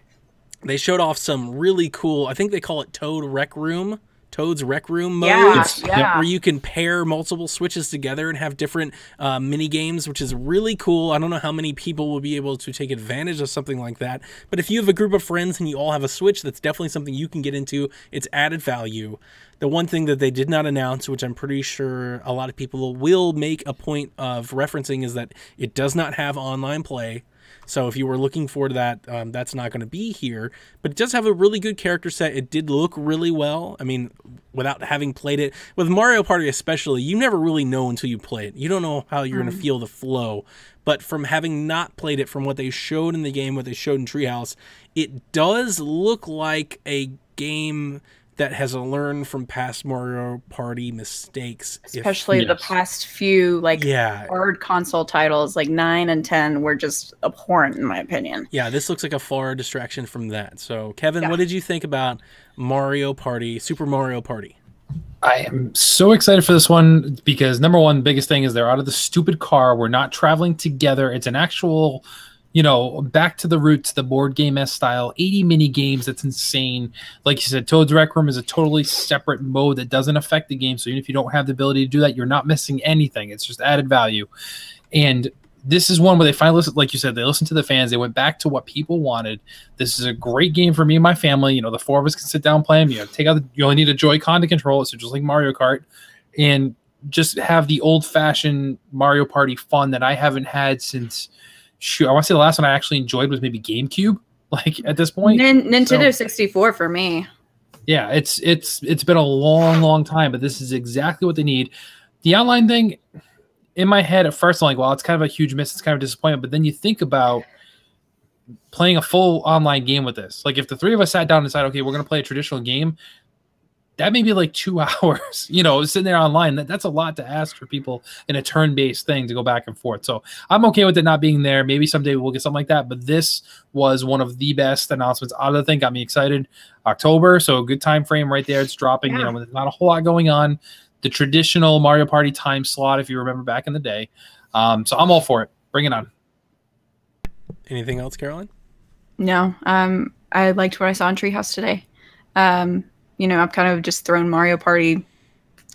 They showed off some really cool, I think they call it Toad's Rec Room modes, where you can pair multiple Switches together and have different mini games, which is really cool. I don't know how many people will be able to take advantage of something like that, but if you have a group of friends and you all have a Switch, that's definitely something you can get into. It's added value. The one thing that they did not announce, which I'm pretty sure a lot of people will make a point of referencing, is that it does not have online play. So if you were looking forward to that, that's not going to be here. But it does have a really good character set. It did look really well. I mean, without having played it, with Mario Party especially, you never really know until you play it. You don't know how you're going to feel the flow. But from having not played it, from what they showed in the game, what they showed in Treehouse, it does look like a game that has learned from past Mario Party mistakes. Especially the past few hard console titles, like 9 and 10, were just abhorrent in my opinion. Yeah, this looks like a far distraction from that. So, Kevin, what did you think about Mario Party, Super Mario Party? I am so excited for this one because, number one, biggest thing is they're out of the stupid car. We're not traveling together. It's an actual, you know, back to the roots, the board game-esque style, 80 mini games. That's insane. Like you said, Toad's Rec Room is a totally separate mode that doesn't affect the game. So even if you don't have the ability to do that, you're not missing anything. It's just added value. And this is one where they finally listened, like you said, they listened to the fans. They went back to what people wanted. This is a great game for me and my family. You know, the four of us can sit down and play them. You only need a Joy-Con to control it, so just like Mario Kart. And just have the old-fashioned Mario Party fun that I haven't had since... I want to say the last one I actually enjoyed was maybe GameCube. Like at this point, Nintendo 64 for me. Yeah, it's been a long time, but this is exactly what they need. The online thing, in my head at first, I'm like, well, it's kind of a huge miss. It's kind of a disappointment. But then you think about playing a full online game with this. Like if the three of us sat down and decided, okay, we're going to play a traditional game, that may be like 2 hours, you know, sitting there online. That's a lot to ask for people in a turn-based thing to go back and forth. So I'm okay with it not being there. Maybe someday we'll get something like that. But this was one of the best announcements out of the thing. Got me excited. October, so a good time frame right there. It's dropping. You know, there's not a whole lot going on. The traditional Mario Party time slot, if you remember back in the day. So I'm all for it. Bring it on. Anything else, Caroline? No. I liked what I saw in Treehouse today. You know, I've kind of just thrown Mario Party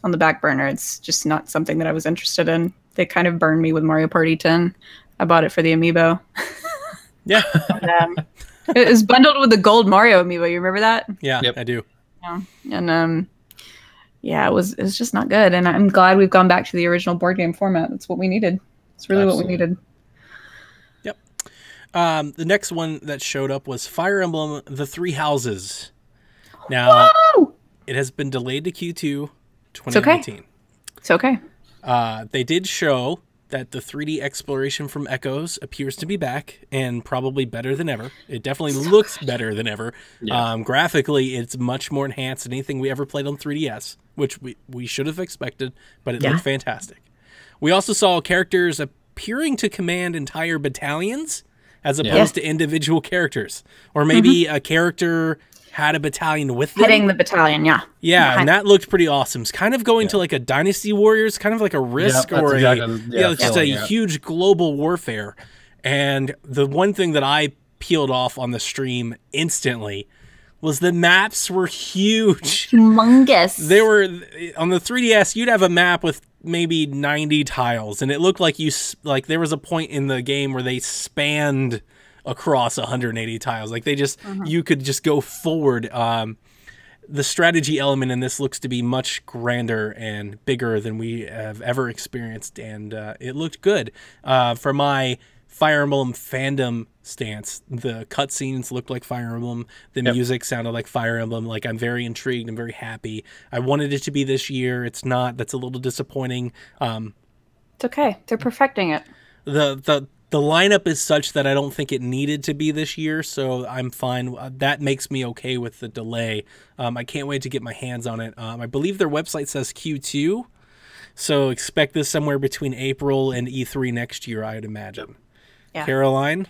on the back burner. It's just not something that I was interested in. They kind of burned me with Mario Party 10. I bought it for the amiibo. Yeah. And, it was bundled with the gold Mario amiibo. You remember that? Yeah, I do. Yeah. And Yeah, it was just not good. And I'm glad we've gone back to the original board game format. That's what we needed. It's really what we needed. Yep. The next one that showed up was Fire Emblem: The Three Houses. Now, it has been delayed to Q2 2019. It's okay. They did show that the 3D exploration from Echoes appears to be back and probably better than ever. It definitely looks better than ever. Yeah. Graphically, it's much more enhanced than anything we ever played on 3DS, which we should have expected, but it looked fantastic. We also saw characters appearing to command entire battalions as opposed to individual characters. Or maybe a character had a battalion with them. Heading the battalion, Yeah, and that looked pretty awesome. It's kind of going to like a Dynasty Warriors, kind of like a Risk or just a huge global warfare. And the one thing that I peeled off on the stream instantly was the maps were huge. Humongous. They were, on the 3DS, you'd have a map with maybe 90 tiles, and it looked like there was a point in the game where they spanned across 180 tiles. Like they just, you could just go forward. The strategy element in this looks to be much grander and bigger than we have ever experienced, and it looked good. For my Fire Emblem fandom stance, the cutscenes looked like Fire Emblem. The music sounded like Fire Emblem. Like, I'm very intrigued. I'm very happy. I wanted it to be this year. It's not. That's a little disappointing. It's okay. They're perfecting it. The lineup is such that I don't think it needed to be this year, so I'm fine. That makes me okay with the delay. I can't wait to get my hands on it. I believe their website says Q2, so expect this somewhere between April and E3 next year, I would imagine. Yeah. Caroline,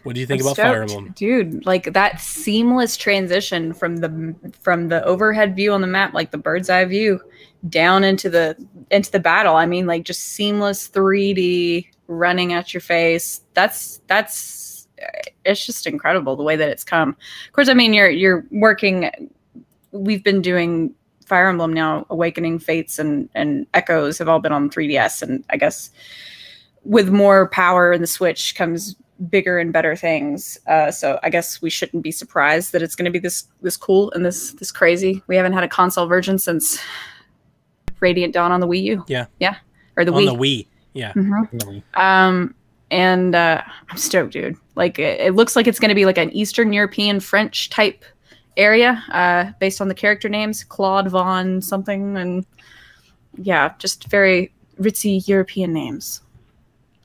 what do you think about Fire Emblem? Dude, like that seamless transition from the overhead view on the map, like the bird's eye view, down into the battle. I mean, like just seamless 3D running at your face. That's it's just incredible the way that it's come. Of course, I mean you're working. We've been doing Fire Emblem now. Awakening, Fates, and Echoes have all been on 3DS, and I guess with more power in the Switch comes bigger and better things. So I guess we shouldn't be surprised that it's going to be this cool and this crazy. We haven't had a console version since Radiant Dawn on the Wii U. Yeah, or the Wii. On the Wii. Yeah. And I'm stoked, dude. Like it looks like it's going to be like an Eastern European French type area, based on the character names, Claude Von something, and just very ritzy European names.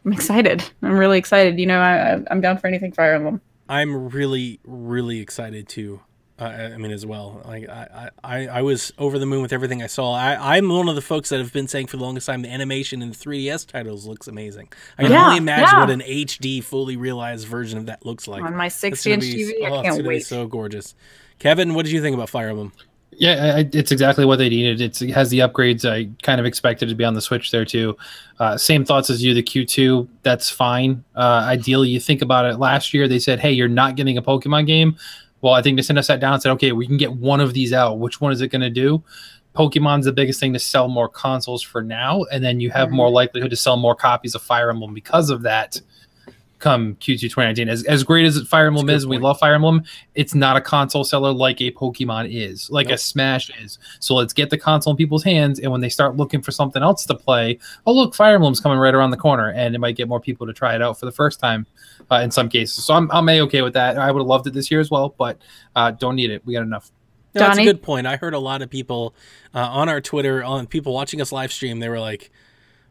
I'm excited. I'm really excited. You know, I'm down for anything Fire Emblem. I'm really, really excited too. I mean, as well. Like I was over the moon with everything I saw. I'm one of the folks that have been saying for the longest time the animation in the 3DS titles looks amazing. I can only imagine what an HD fully realized version of that looks like on my 60-inch TV. I can't wait. Be so gorgeous. Kevin, what did you think about Fire Emblem? Yeah, it's exactly what they needed. It has the upgrades I kind of expected to be on the Switch there too. Same thoughts as you, the Q2, that's fine. Ideally, you think about it, last year they said, hey, you're not getting a Pokemon game. Well, I think Nintendo sat down and said, okay, we can get one of these out. Which one is it going to do? Pokemon's the biggest thing to sell more consoles for now, and then you have more likelihood to sell more copies of Fire Emblem because of that come Q2 2019. As great as Fire Emblem is, we love Fire Emblem, it's not a console seller like a Pokemon is, like a Smash is. So let's get the console in people's hands, and when they start looking for something else to play, oh look, Fire Emblem's coming right around the corner, and it might get more people to try it out for the first time in some cases. So I'm A-okay with that. I would have loved it this year as well, but don't need it. We got enough. No, that's a good point. I heard a lot of people on our Twitter, on people watching us live stream, they were like,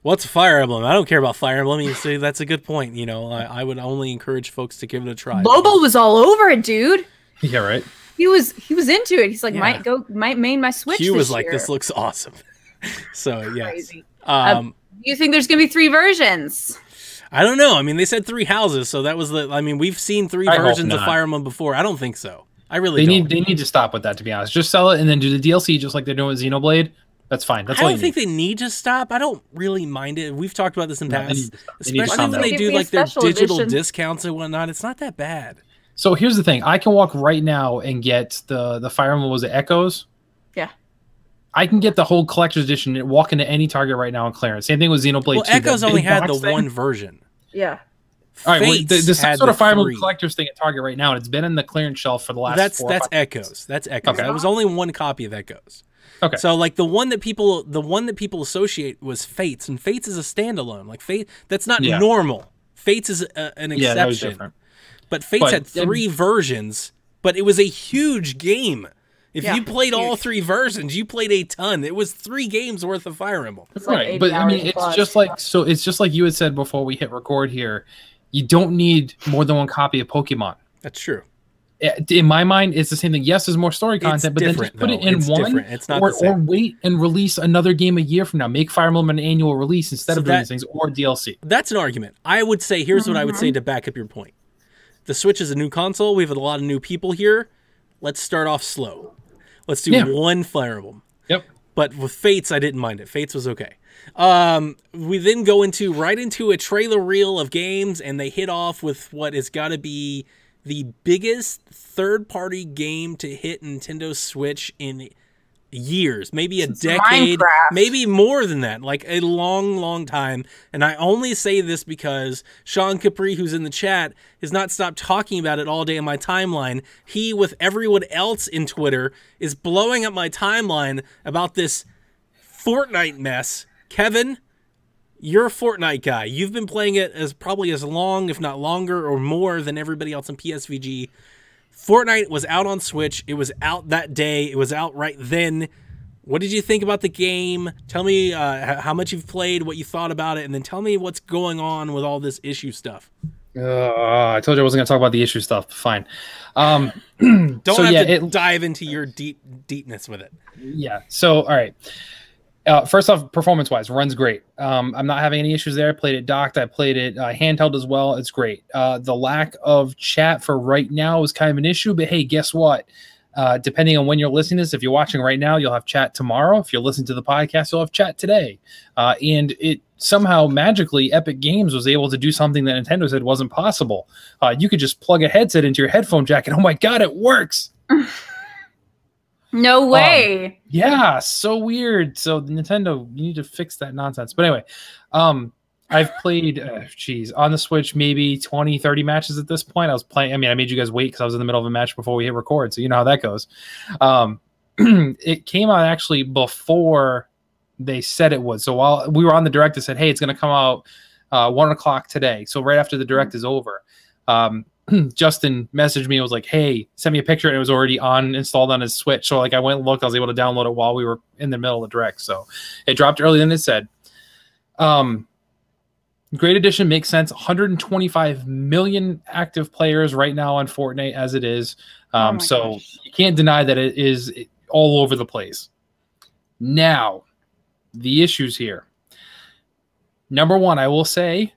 what's Fire Emblem? I don't care about Fire Emblem. You say that's a good point. You know, I would only encourage folks to give it a try. Lobo was all over it, dude. Yeah, right. He was into it. He's like, might main my Switch. He was like, this looks awesome. So yes. Do you think there's gonna be 3 versions? I don't know. I mean, they said 3 houses, so that was the. I mean, we've seen 3 versions of Fire Emblem before. I don't think so. I really don't. They need to stop with that, to be honest. Just sell it and then do the DLC just like they're doing with Xenoblade. That's fine. That's I don't think they need to stop. I don't really mind it. We've talked about this in past, especially when they do like their digital discounts and whatnot. It's not that bad. So here's the thing: I can walk right now and get the Fire Emblem. Was it Echoes? Yeah. I can get the whole collector's edition and walk into any Target right now on clearance. Same thing with Xenoblade 2. Well, Echoes only had the one version. Yeah. All right, well, there's some sort of Fire Emblem collector's thing at Target right now, and it's been in the clearance shelf for the last 4 or 5 Echoes. That's Echoes. Okay. That was only one copy of Echoes. Okay. So like the one that people associate was Fates, and Fates is a standalone. Like Fate, that's not normal. Fates is an exception. Yeah, that was different. But Fates had 3 versions, but it was a huge game. If you played all 3 versions, you played a ton. It was 3 games worth of Fire Emblem. It's like right, but I mean, it's just like you had said before we hit record here. You don't need more than one copy of Pokemon. That's true. In my mind, it's the same thing. Yes, there's more story content, but then just put it in one, it's not or wait and release another game a year from now. Make Fire Emblem an annual release instead of doing these things, or DLC. That's an argument. I would say, here's what I would say to back up your point. The Switch is a new console. We have a lot of new people here. Let's start off slow. Let's do one Fire Emblem. Yep. But with Fates, I didn't mind it. Fates was okay. We then go right into a trailer reel of games, and they hit off with what has got to be the biggest third-party game to hit Nintendo Switch in years, maybe a decade, Minecraft. Maybe more than that, like a long, long time. And I only say this because Sean Capri, who's in the chat, has not stopped talking about it all day in my timeline. He, with everyone else in Twitter, is blowing up my timeline about this Fortnite mess. Kevin, you're a Fortnite guy. You've been playing it probably as long, if not longer or more than everybody else in PSVG. Fortnite was out on Switch. It was out that day. It was out right then. What did you think about the game? Tell me how much you've played, what you thought about it, and then tell me what's going on with all this issue stuff. I told you I wasn't going to talk about the issue stuff. Fine. Don't have to dive into your deepness with it. Yeah. So, all right. First off, performance-wise, runs great. I'm not having any issues there. I played it docked. I played it handheld as well. It's great. The lack of chat for right now is kind of an issue, but hey, guess what? Depending on when you're listening to this, if you're watching right now, you'll have chat tomorrow. If you're listening to the podcast, you'll have chat today. And it somehow magically, Epic Games was able to do something that Nintendo said wasn't possible. You could just plug a headset into your headphone jack, and oh my God, it works! No way. Yeah, so weird. So Nintendo, you need to fix that nonsense. But anyway, I've played, on the Switch, maybe 20, 30 matches at this point. I was playing, I made you guys wait because I was in the middle of a match before we hit record. So you know how that goes. It came out actually before they said it would. So while we were on the Direct, it said, hey, it's going to come out 1 o'clock today. So right after the Direct is over. Justin messaged me and was like, hey, send me a picture, and it was already installed on his Switch. So like I went and looked, I was able to download it while we were in the middle of the Direct. So it dropped earlier than it said. Great Edition makes sense. 125 million active players right now on Fortnite as it is. So gosh. You can't deny that it is all over the place. Now, the issues here. Number one, I will say,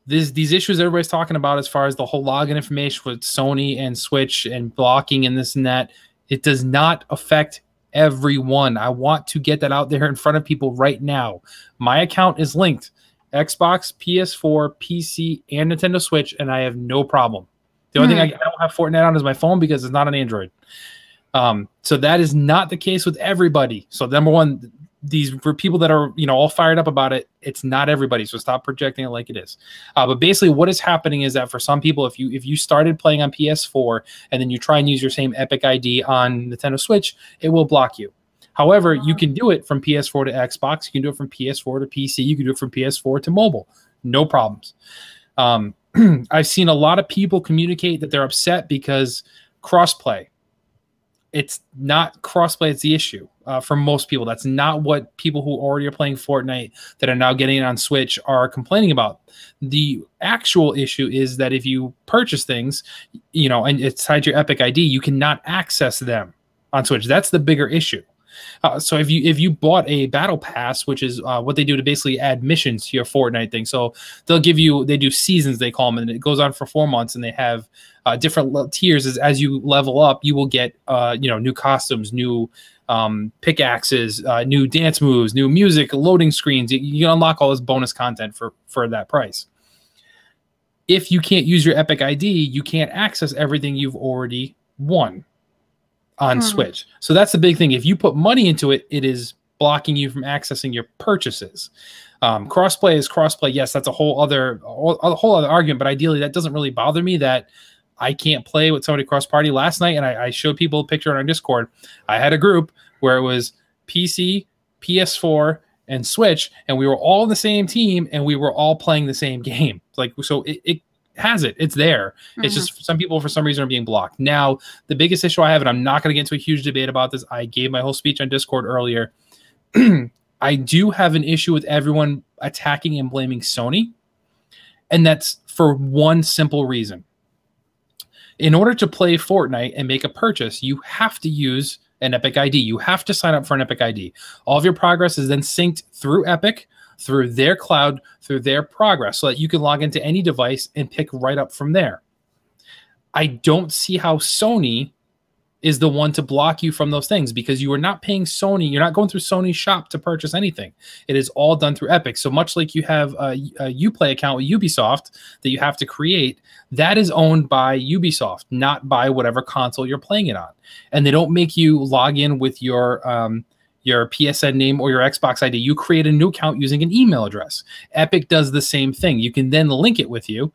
these issues everybody's talking about as far as the whole login information with Sony and Switch and blocking and this and that, it does not affect everyone. I want to get that out there in front of people right now. My account is linked. Xbox, PS4, PC, and Nintendo Switch, and I have no problem. The only thing I don't have Fortnite on is my phone because it's not an Android. So that is not the case with everybody. So number one, for people that are all fired up about it, it's not everybody. So stop projecting it like it is. But basically, what is happening is that for some people, if you started playing on PS4 and then you try and use your same Epic ID on Nintendo Switch, it will block you. However, you can do it from PS4 to Xbox. You can do it from PS4 to PC. You can do it from PS4 to mobile. No problems. I've seen a lot of people communicate that they're upset because crossplay. It's not crossplay. It's the issue for most people. That's not what people who already are playing Fortnite that are now getting it on Switch are complaining about. The actual issue is that if you purchase things, and it's tied to your Epic ID, you cannot access them on Switch. That's the bigger issue. So if you bought a battle pass, which is what they do to basically add missions to your Fortnite thing, so they do seasons, they call them, and it goes on for 4 months, and they have different tiers. As you level up, you will get new costumes, new pickaxes, new dance moves, new music, loading screens. You unlock all this bonus content for that price. If you can't use your Epic ID, you can't access everything you've already won on Switch. So that's the big thing. If you put money into it, it is blocking you from accessing your purchases. Crossplay is crossplay. Yes, that's a whole other argument, but ideally that doesn't really bother me that I can't play with somebody cross party. Last night, and I showed people a picture on our Discord. I had a group where it was PC, PS4, and Switch, and we were all on the same team, and we were all playing the same game. Like, so it has it. It's there. It's just some people, for some reason, are being blocked. Now, the biggest issue I have, and I'm not going to get into a huge debate about this, I gave my whole speech on Discord earlier. I do have an issue with everyone attacking and blaming Sony, and that's for one simple reason. In order to play Fortnite and make a purchase, you have to use an Epic ID. You have to sign up for an Epic ID. All of your progress is then synced through Epic, through their cloud, through their progress, so that you can log into any device and pick right up from there. I don't see how Sony is the one to block you from those things, because you are not paying Sony. You're not going through Sony's shop to purchase anything. It is all done through Epic. So much like you have a Uplay account with Ubisoft that you have to create, that is owned by Ubisoft, not by whatever console you're playing it on. And they don't make you log in with your PSN name or your Xbox ID. You create a new account using an email address. Epic does the same thing. You can then link it with you.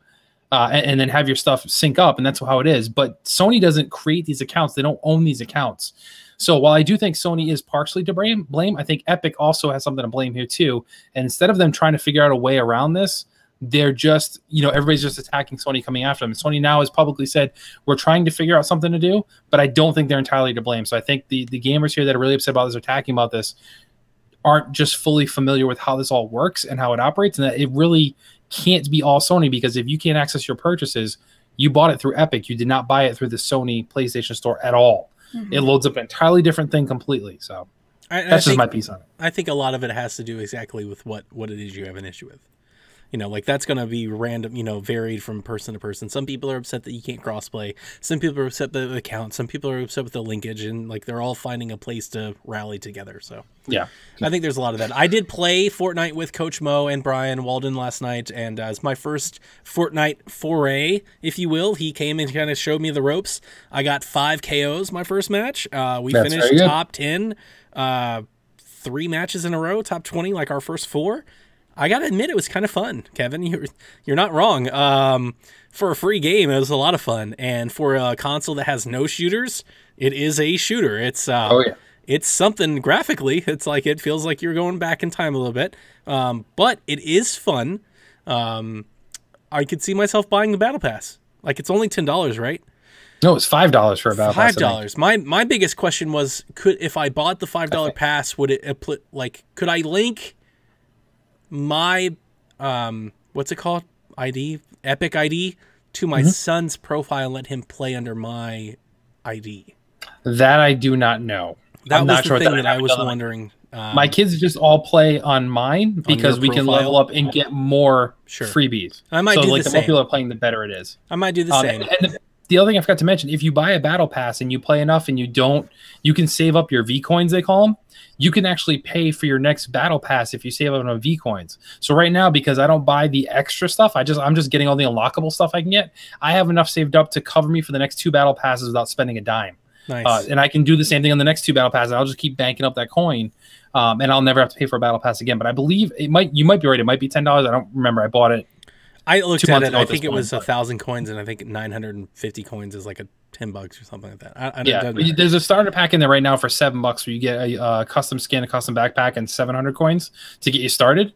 And then have your stuff sync up, and that's how it is. But Sony doesn't create these accounts. They don't own these accounts. So while I do think Sony is partially to blame, I think Epic also has something to blame here too. And instead of them trying to figure out a way around this, they're just, everybody's just attacking Sony, coming after them. And Sony now has publicly said, we're trying to figure out something to do, but I don't think they're entirely to blame. So I think the gamers here that are really upset about this, or attacking about this, aren't just fully familiar with how this all works and how it operates, and that it really can't be all Sony, because if you can't access your purchases, you bought it through Epic. You did not buy it through the Sony PlayStation Store at all. It loads up an entirely different thing completely. So that's just my piece on it. I think a lot of it has to do exactly with what it is you have an issue with. Like that's going to be random, varied from person to person. Some people are upset that you can't crossplay. Some people are upset with the account. Some people are upset with the linkage, and like they're all finding a place to rally together. So yeah, I think there's a lot of that. I did play Fortnite with Coach Mo and Brian Walden last night, and it's my first Fortnite foray, if you will. He came and kind of showed me the ropes. I got 5 KOs my first match. We finished top 10, 3 matches in a row, top 20, like our first 4. I gotta admit, it was kind of fun, Kevin. You're not wrong. For a free game, it was a lot of fun, and for a console that has no shooters, it is a shooter. It's it's something graphically. It's like it feels like you're going back in time a little bit, but it is fun. I could see myself buying the battle pass. Like it's only $10, right? No, it's $5 for a battle pass. $5. My biggest question was, if I bought the $5 pass, would it could I link my what's it called, ID, Epic ID, to my son's profile and let him play under my ID? That I do not know. That was the thing that I was wondering. My kids just all play on mine because we can level up and get more freebies. I might do the same. The more people are playing, the better it is. I might do the same. And the other thing I forgot to mention, if you buy a battle pass and you play enough and you can save up your V coins, they call them. You can actually pay for your next battle pass if you save up on V coins. So right now, because I don't buy the extra stuff, I'm just getting all the unlockable stuff I can get. I have enough saved up to cover me for the next 2 battle passes without spending a dime. Nice. And I can do the same thing on the next 2 battle passes. I'll just keep banking up that coin, and I'll never have to pay for a battle pass again. But I believe you might be right. It might be $10. I don't remember. I bought it. I looked at it. I think it was 1,000 coins, and I think 950 coins is like $10 or something like that. There's a starter pack in there right now for $7 where you get a custom skin, a custom backpack, and 700 coins to get you started.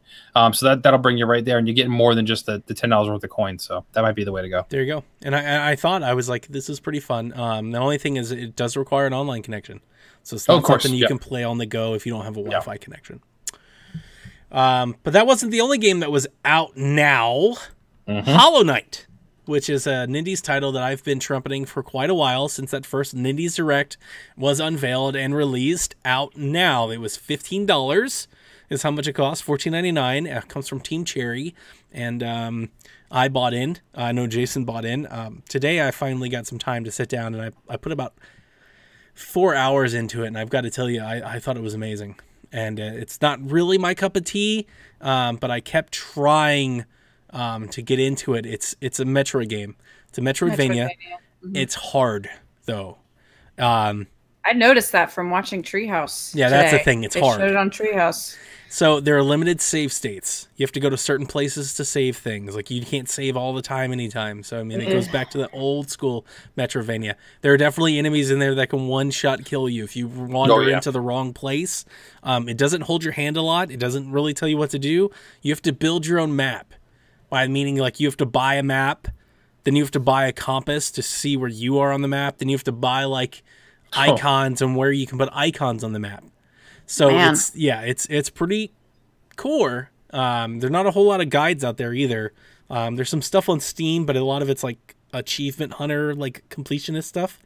So that'll bring you right there, and you're getting more than just the $10 worth of coins. So that might be the way to go. There you go. And I thought, I was like, this is pretty fun. The only thing is it does require an online connection, so it's not something you can play on the go if you don't have a Wi-Fi connection. But that wasn't the only game that was out now. Hollow Knight, which is a Nindies title that I've been trumpeting for quite a while, since that first Nindies Direct was unveiled and released. Out now. It was $15 is how much it costs, $14.99. It comes from Team Cherry, and I bought in. I know Jason bought in. Today I finally got some time to sit down, and I put about 4 hours into it, and I've got to tell you, I thought it was amazing. And it's not really my cup of tea, but I kept trying to get into it. It's a Metroid game. It's a Metroidvania. It's hard though. I I noticed that from watching Treehouse. Yeah, that's the today. thing. It's They hard. showed it on Treehouse. So there are limited save states. You have to go to certain places to save things. Like you can't save all the time, anytime. So I mean, it goes back to the old school Metrovania. There are definitely enemies in there that can one-shot kill you if you wander into the wrong place. It doesn't hold your hand a lot. It doesn't really tell you what to do. You have to build your own map. By meaning, like you have to buy a map, then you have to buy a compass to see where you are on the map. Then you have to buy like icons and where you can put icons on the map. So it's pretty core. There's not a whole lot of guides out there either. There's some stuff on Steam, but a lot of it's like achievement hunter, like completionist stuff.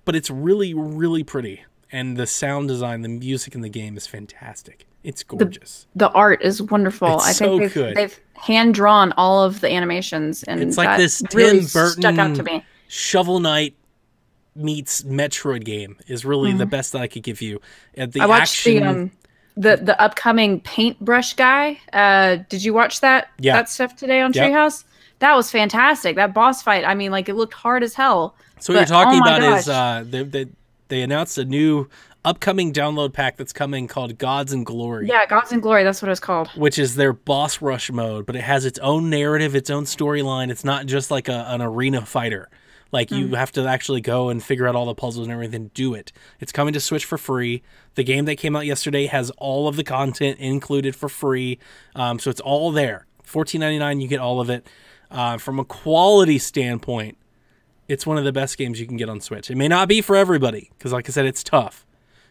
But it's really, really pretty. And the sound design, the music in the game is fantastic. It's gorgeous. The art is wonderful. It's I think so they've hand drawn all of the animations, and it's like this really Tim Burton stuck out to me. Shovel Knight meets Metroid game is really the best that I could give you. I watched the upcoming Paintbrush guy. Did you watch that? Yeah. That stuff today on Treehouse? That was fantastic. That boss fight. I mean, like it looked hard as hell. So what you're talking about is they announced a new upcoming download pack that's coming called Gods and Glory. Yeah, Gods and Glory. That's what it was called. Which is their boss rush mode, but it has its own narrative, its own storyline. It's not just like an arena fighter. Like, you have to actually go and figure out all the puzzles and everything to do it. It's coming to Switch for free. The game that came out yesterday has all of the content included for free. So it's all there. $14.99, you get all of it. From a quality standpoint, it's one of the best games you can get on Switch. It may not be for everybody, because like I said, it's tough.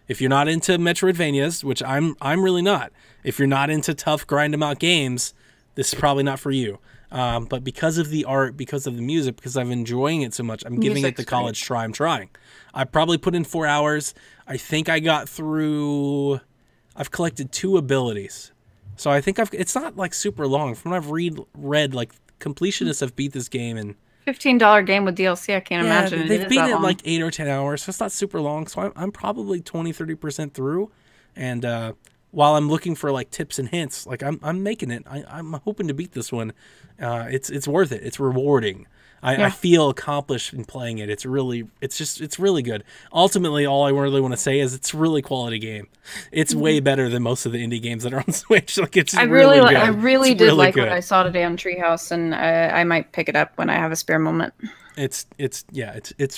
If you're not into Metroidvanias, which I'm really not. If you're not into tough, grind-em-out games, this is probably not for you. But because of the art, because of the music, because I'm enjoying it so much, I'm giving it the college try. I'm trying. I probably put in 4 hours. I think I got through... I've collected 2 abilities. So I think it's not like super long. From what I've read, like completionists have beat this game in... $15 game with DLC, I can't imagine. They've beaten it in like 8 or 10 hours, so it's not super long. So I'm probably 20-30% through. And while I'm looking for like tips and hints, like I'm making it. I'm hoping to beat this one. It's worth it. It's rewarding. I feel accomplished in playing it. It's really good. Ultimately, all I really want to say is it's a really quality game. It's way better than most of the indie games that are on Switch. Like I really did like what I saw today on Treehouse, and I might pick it up when I have a spare moment. It's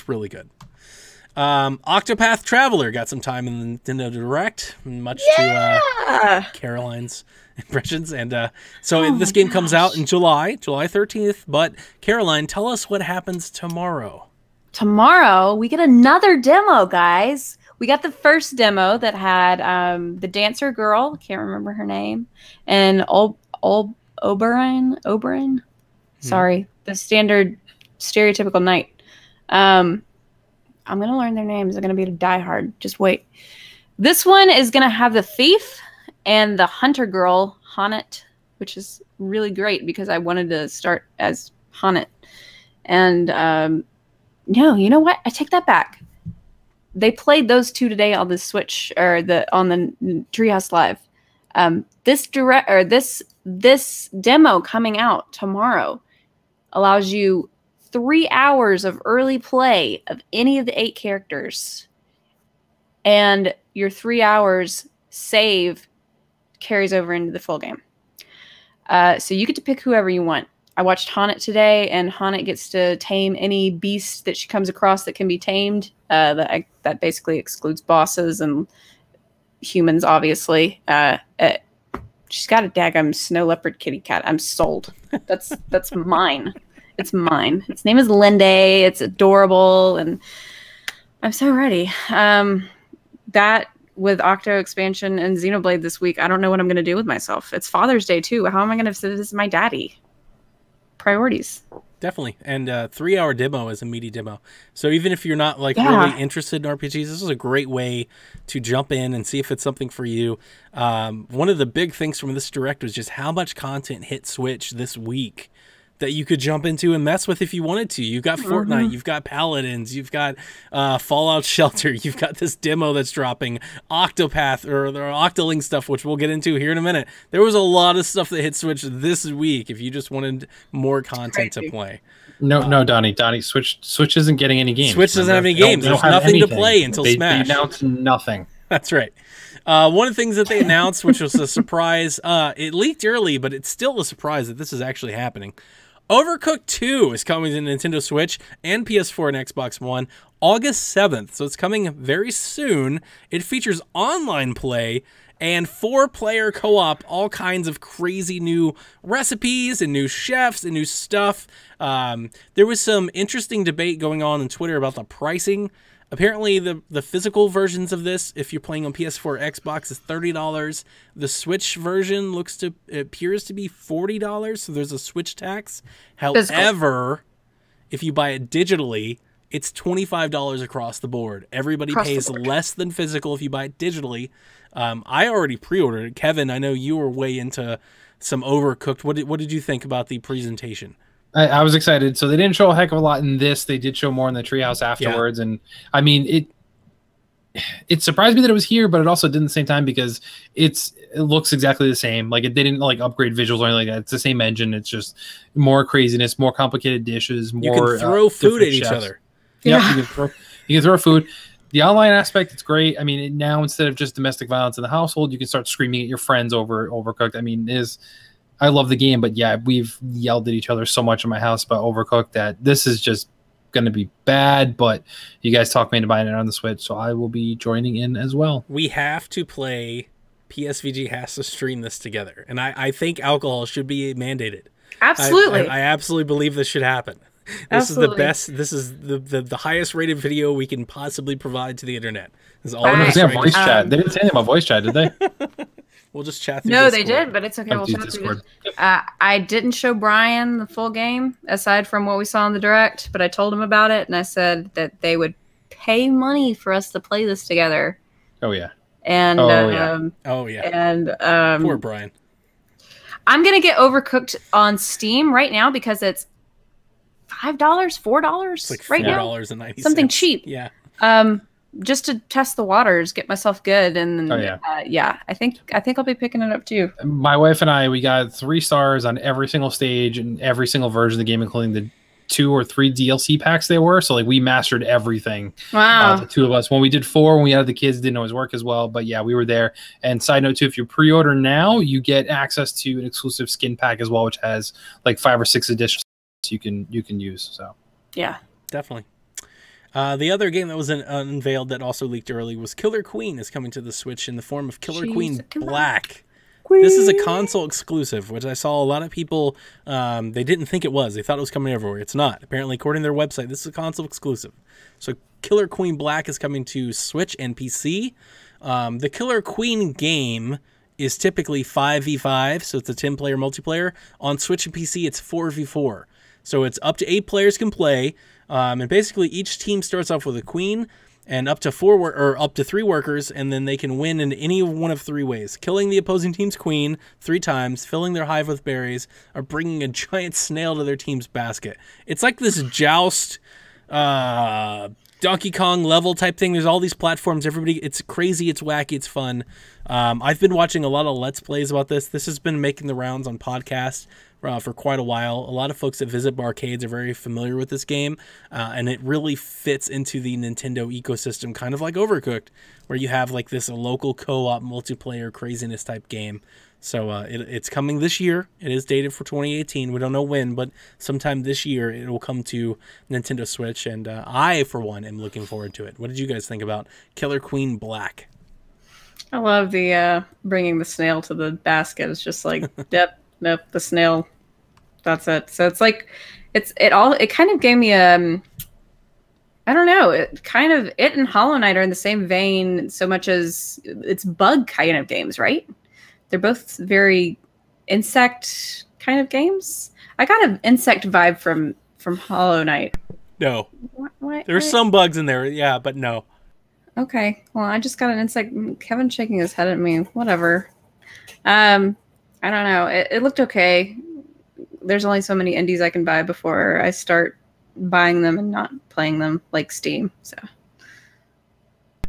really good. Octopath Traveler got some time in the Nintendo Direct, much to Caroline's impressions. And so this game comes out in July 13th. But Caroline, tell us what happens tomorrow. Tomorrow, we get another demo, guys. We got the first demo that had the dancer girl, can't remember her name, and Oberyn. Sorry, the standard stereotypical knight. I'm going to learn their names. They're going to be Die Hard. Just wait. This one is going to have the thief and the hunter girl, Honnet, which is really great because I wanted to start as Honnet. And no, you know what? I take that back. They played those 2 today on the Switch or on the Treehouse Live. This demo coming out tomorrow allows you 3 hours of early play of any of the 8 characters, and your 3 hours save carries over into the full game. So you get to pick whoever you want. I watched Honnet today, and Honnet gets to tame any beast that she comes across that can be tamed. That basically excludes bosses and humans, obviously. She's got a daggum snow leopard kitty cat. I'm sold. That's mine. It's mine. Its name is Linde. It's adorable, and I'm so ready. That with Octo expansion and Xenoblade this week, I don't know what I'm going to do with myself. It's Father's Day too. How am I going to visit my daddy? Priorities. Definitely. And 3-hour demo is a meaty demo. So even if you're not like really interested in RPGs, this is a great way to jump in and see if it's something for you. One of the big things from this Direct was just how much content hit Switch this week that you could jump into and mess with if you wanted to. You've got Fortnite, you've got Paladins, you've got Fallout Shelter, you've got this demo that's dropping, Octopath, or the Octoling stuff, which we'll get into here in a minute. There was a lot of stuff that hit Switch this week if you just wanted more content to play. No, Donnie, Switch isn't getting any games. Switch doesn't have any games. There's nothing to play until Smash. They announced nothing. That's right. One of the things that they announced, which was a surprise, it leaked early, but it's still a surprise that this is actually happening. Overcooked 2 is coming to Nintendo Switch and PS4 and Xbox One August 7th, so it's coming very soon. It features online play and 4-player co-op, all kinds of crazy new recipes and new chefs and new stuff. There was some interesting debate going on Twitter about the pricing. Apparently, the physical versions of this, if you're playing on PS4 or Xbox, is $30. The Switch version appears to be $40, so there's a Switch tax. However, if you buy it digitally, it's $25 across the board. Everybody pays less than physical if you buy it digitally. I already pre-ordered it. Kevin, I know you were way into some Overcooked. What did you think about the presentation? I was excited. So they didn't show a heck of a lot in this. They did show more in the Treehouse afterwards. Yeah. And I mean, it surprised me that it was here, but it also did at the same time because it looks exactly the same. Like they didn't like upgrade visuals or anything like that. It's the same engine. It's just more craziness, more complicated dishes, more. You can throw food at each other. Yeah, you can throw food. The online aspect, it's great. I mean, now instead of just domestic violence in the household, you can start screaming at your friends over Overcooked. I mean, I love the game, but yeah, we've yelled at each other so much in my house about Overcooked that this is just going to be bad, but you guys talked me into buying it on the Switch, so I will be joining in as well. We have to play. PSVG has to stream this together, and I think alcohol should be mandated. Absolutely. I absolutely believe this should happen. This is the best. This is the highest rated video we can possibly provide to the internet. This is all voice chat. They didn't say anything about voice chat, did they? We'll just chat through No, Discord. they did, but it's okay. We'll chat through I didn't show Brian the full game, aside from what we saw in the Direct, but I told him about it, and I said that they would pay money for us to play this together. Oh, yeah. And And poor Brian. I'm going to get Overcooked on Steam right now because it's $5, $4 it's like right now. $4.90. Something cheap. Yeah. Just to test the waters, get myself good, and I think I'll be picking it up too. My wife and I, we got 3 stars on every single stage and every single version of the game, including the 2 or 3 DLC packs they were. So like we mastered everything. Wow. The 2 of us. When we did 4, when we had the kids, didn't always work as well. But yeah, we were there. And side note too, if you pre-order now, you get access to an exclusive skin pack as well, which has like 5 or 6 additions you can use. So yeah, definitely. The other game that was unveiled that also leaked early was Killer Queen is coming to the Switch in the form of Killer Queen Black. This is a console exclusive, which I saw a lot of people, they didn't think it was. They thought it was coming everywhere. It's not. Apparently, according to their website, this is a console exclusive. So Killer Queen Black is coming to Switch and PC. The Killer Queen game is typically 5v5, so it's a 10-player multiplayer. On Switch and PC, it's 4v4. So it's up to 8 players can play. And basically, each team starts off with a queen and up to 3 workers, and then they can win in any one of 3 ways: killing the opposing team's queen 3 times, filling their hive with berries, or bringing a giant snail to their team's basket. It's like this joust, Donkey Kong level type thing. There's all these platforms. It's crazy. It's wacky. It's fun. I've been watching a lot of Let's Plays about this. This has been making the rounds on podcasts for quite a while. A lot of folks that visit barcades are very familiar with this game, and it really fits into the Nintendo ecosystem, kind of like Overcooked, where you have like this local co-op multiplayer craziness type game. So it's coming this year. It is dated for 2018. We don't know when, but sometime this year it will come to Nintendo Switch, and I, for one, am looking forward to it. What did you guys think about Killer Queen Black? I love the bringing the snail to the basket. It's just like, nope, the snail. That's it. So it's like, it kind of gave me I don't know. It and Hollow Knight are in the same vein so much as it's bug kind of games, right? They're both very insect kind of games. I got an insect vibe from Hollow Knight. No. There's some bugs in there, yeah, but no. Okay. Well, I just got an insect. Kevin's shaking his head at me. Whatever. I don't know. It looked okay. there's only so many indies I can buy before I start buying them and not playing them, like Steam. So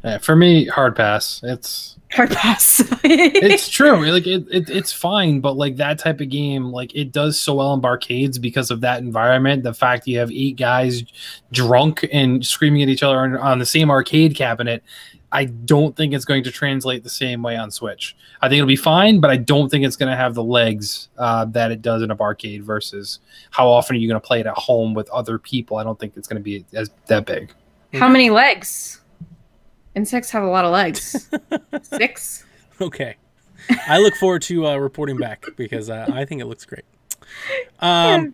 Yeah, for me, hard pass. It's hard pass. it's true. Like it's fine, but like that type of game, like it does so well in barcades because of that environment. The fact you have 8 guys drunk and screaming at each other on the same arcade cabinet, I don't think it's going to translate the same way on Switch. I think it'll be fine, but I don't think it's going to have the legs that it does in a barcade versus how often are you going to play it at home with other people. I don't think it's going to be that big. How many legs? Insects have a lot of legs. 6? Okay. I look forward to reporting back because I think it looks great. On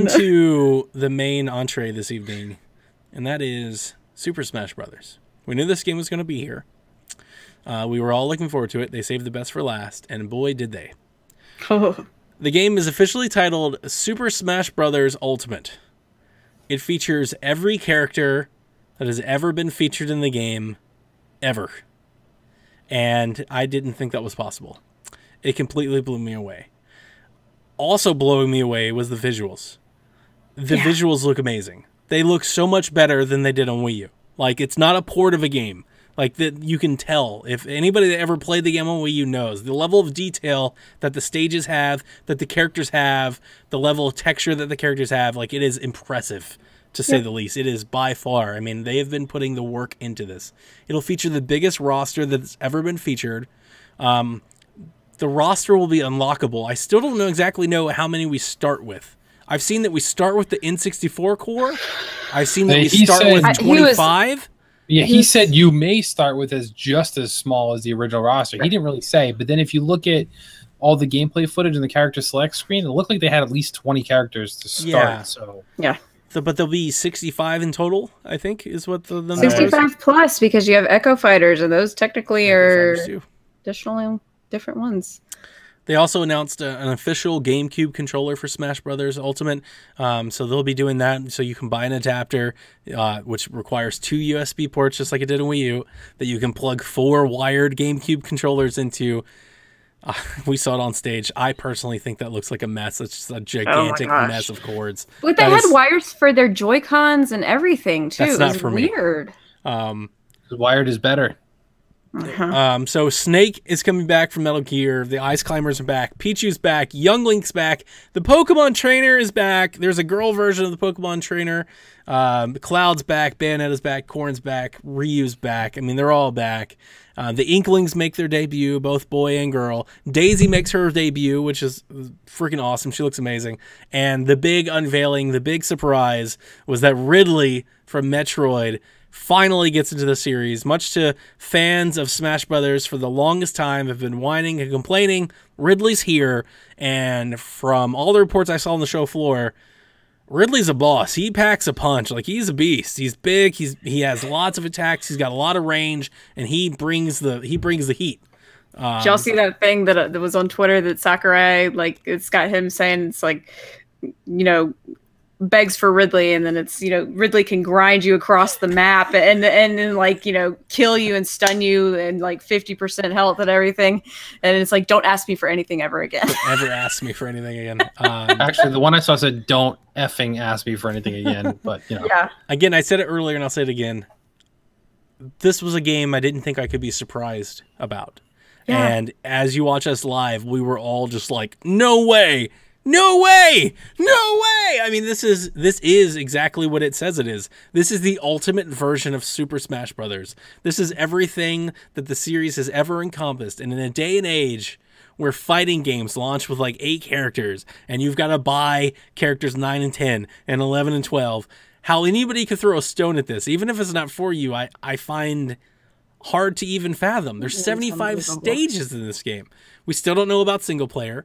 to the main entree this evening, and that is Super Smash Brothers. We knew this game was going to be here. We were all looking forward to it. They saved the best for last, and boy, did they. Oh. The game is officially titled Super Smash Brothers Ultimate. It features every character that has ever been featured in the game, ever. And I didn't think that was possible. It completely blew me away. Also blowing me away was the visuals. The visuals look amazing. They look so much better than they did on Wii U. Like, it's not a port of a game. Like, that you can tell. If anybody that ever played the game on Wii U knows, the level of detail that the stages have, that the characters have, the level of texture that the characters have, like, it is impressive, to say the least. It is by far. I mean, they have been putting the work into this. It'll feature the biggest roster that's ever been featured. The roster will be unlockable. I still don't exactly know how many we start with. I've seen that we start with the N64 core. I've seen that we start with 25. He said you may start with just as small as the original roster. He didn't really say, but then if you look at all the gameplay footage and the character select screen, it looked like they had at least 20 characters to start. Yeah. So But there'll be 65 in total, I think, is what the number 65 plus, because you have Echo Fighters, and those technically are additional different ones. They also announced an official GameCube controller for Smash Brothers Ultimate, so they'll be doing that. So you can buy an adapter, which requires 2 USB ports, just like it did in Wii U, that you can plug 4 wired GameCube controllers into. We saw it on stage. I personally think that looks like a mess. It's just a gigantic mess of cords. But they had wires for their Joy-Cons and everything, too. That's not for me. Weird. Wired is better. So Snake is coming back from Metal Gear. The Ice Climbers are back. Pichu's back. Young Link's back. The Pokemon Trainer is back. There's a girl version of the Pokemon Trainer. Cloud's back. Bayonetta's back. Corn's back. Ryu's back. I mean, they're all back. The Inklings make their debut, both boy and girl. Daisy makes her debut, which is freaking awesome. She looks amazing. And the big unveiling, the big surprise was that Ridley from Metroid finally gets into the series. Much to fans of Smash Brothers for the longest time have been whining and complaining, Ridley's here. And from all the reports I saw on the show floor, Ridley's a boss. He packs a punch. Like, he's a beast. He's big. He has lots of attacks. He's got a lot of range, and he brings the heat. Did y'all see that thing that was on Twitter that Sakurai, like, it's got him saying it's like, you know, begs for Ridley, and then it's, you know, Ridley can grind you across the map and then like, you know, kill you and stun you and like 50% health and everything, and it's like, don't ask me for anything ever again. Don't ever ask me for anything again. Actually, the one I saw said, don't effing ask me for anything again. But you know, again, I said it earlier and I'll say it again. This was a game I didn't think I could be surprised about. And as you watch us live, we were all just like, no way. No way! No way! I mean, this is exactly what it says it is. This is the ultimate version of Super Smash Brothers. This is everything that the series has ever encompassed. And in a day and age where fighting games launch with like 8 characters, and you've got to buy characters 9 and 10 and 11 and 12, how anybody could throw a stone at this, even if it's not for you, I find hard to even fathom. There's 75 stages in this game. We still don't know about single player.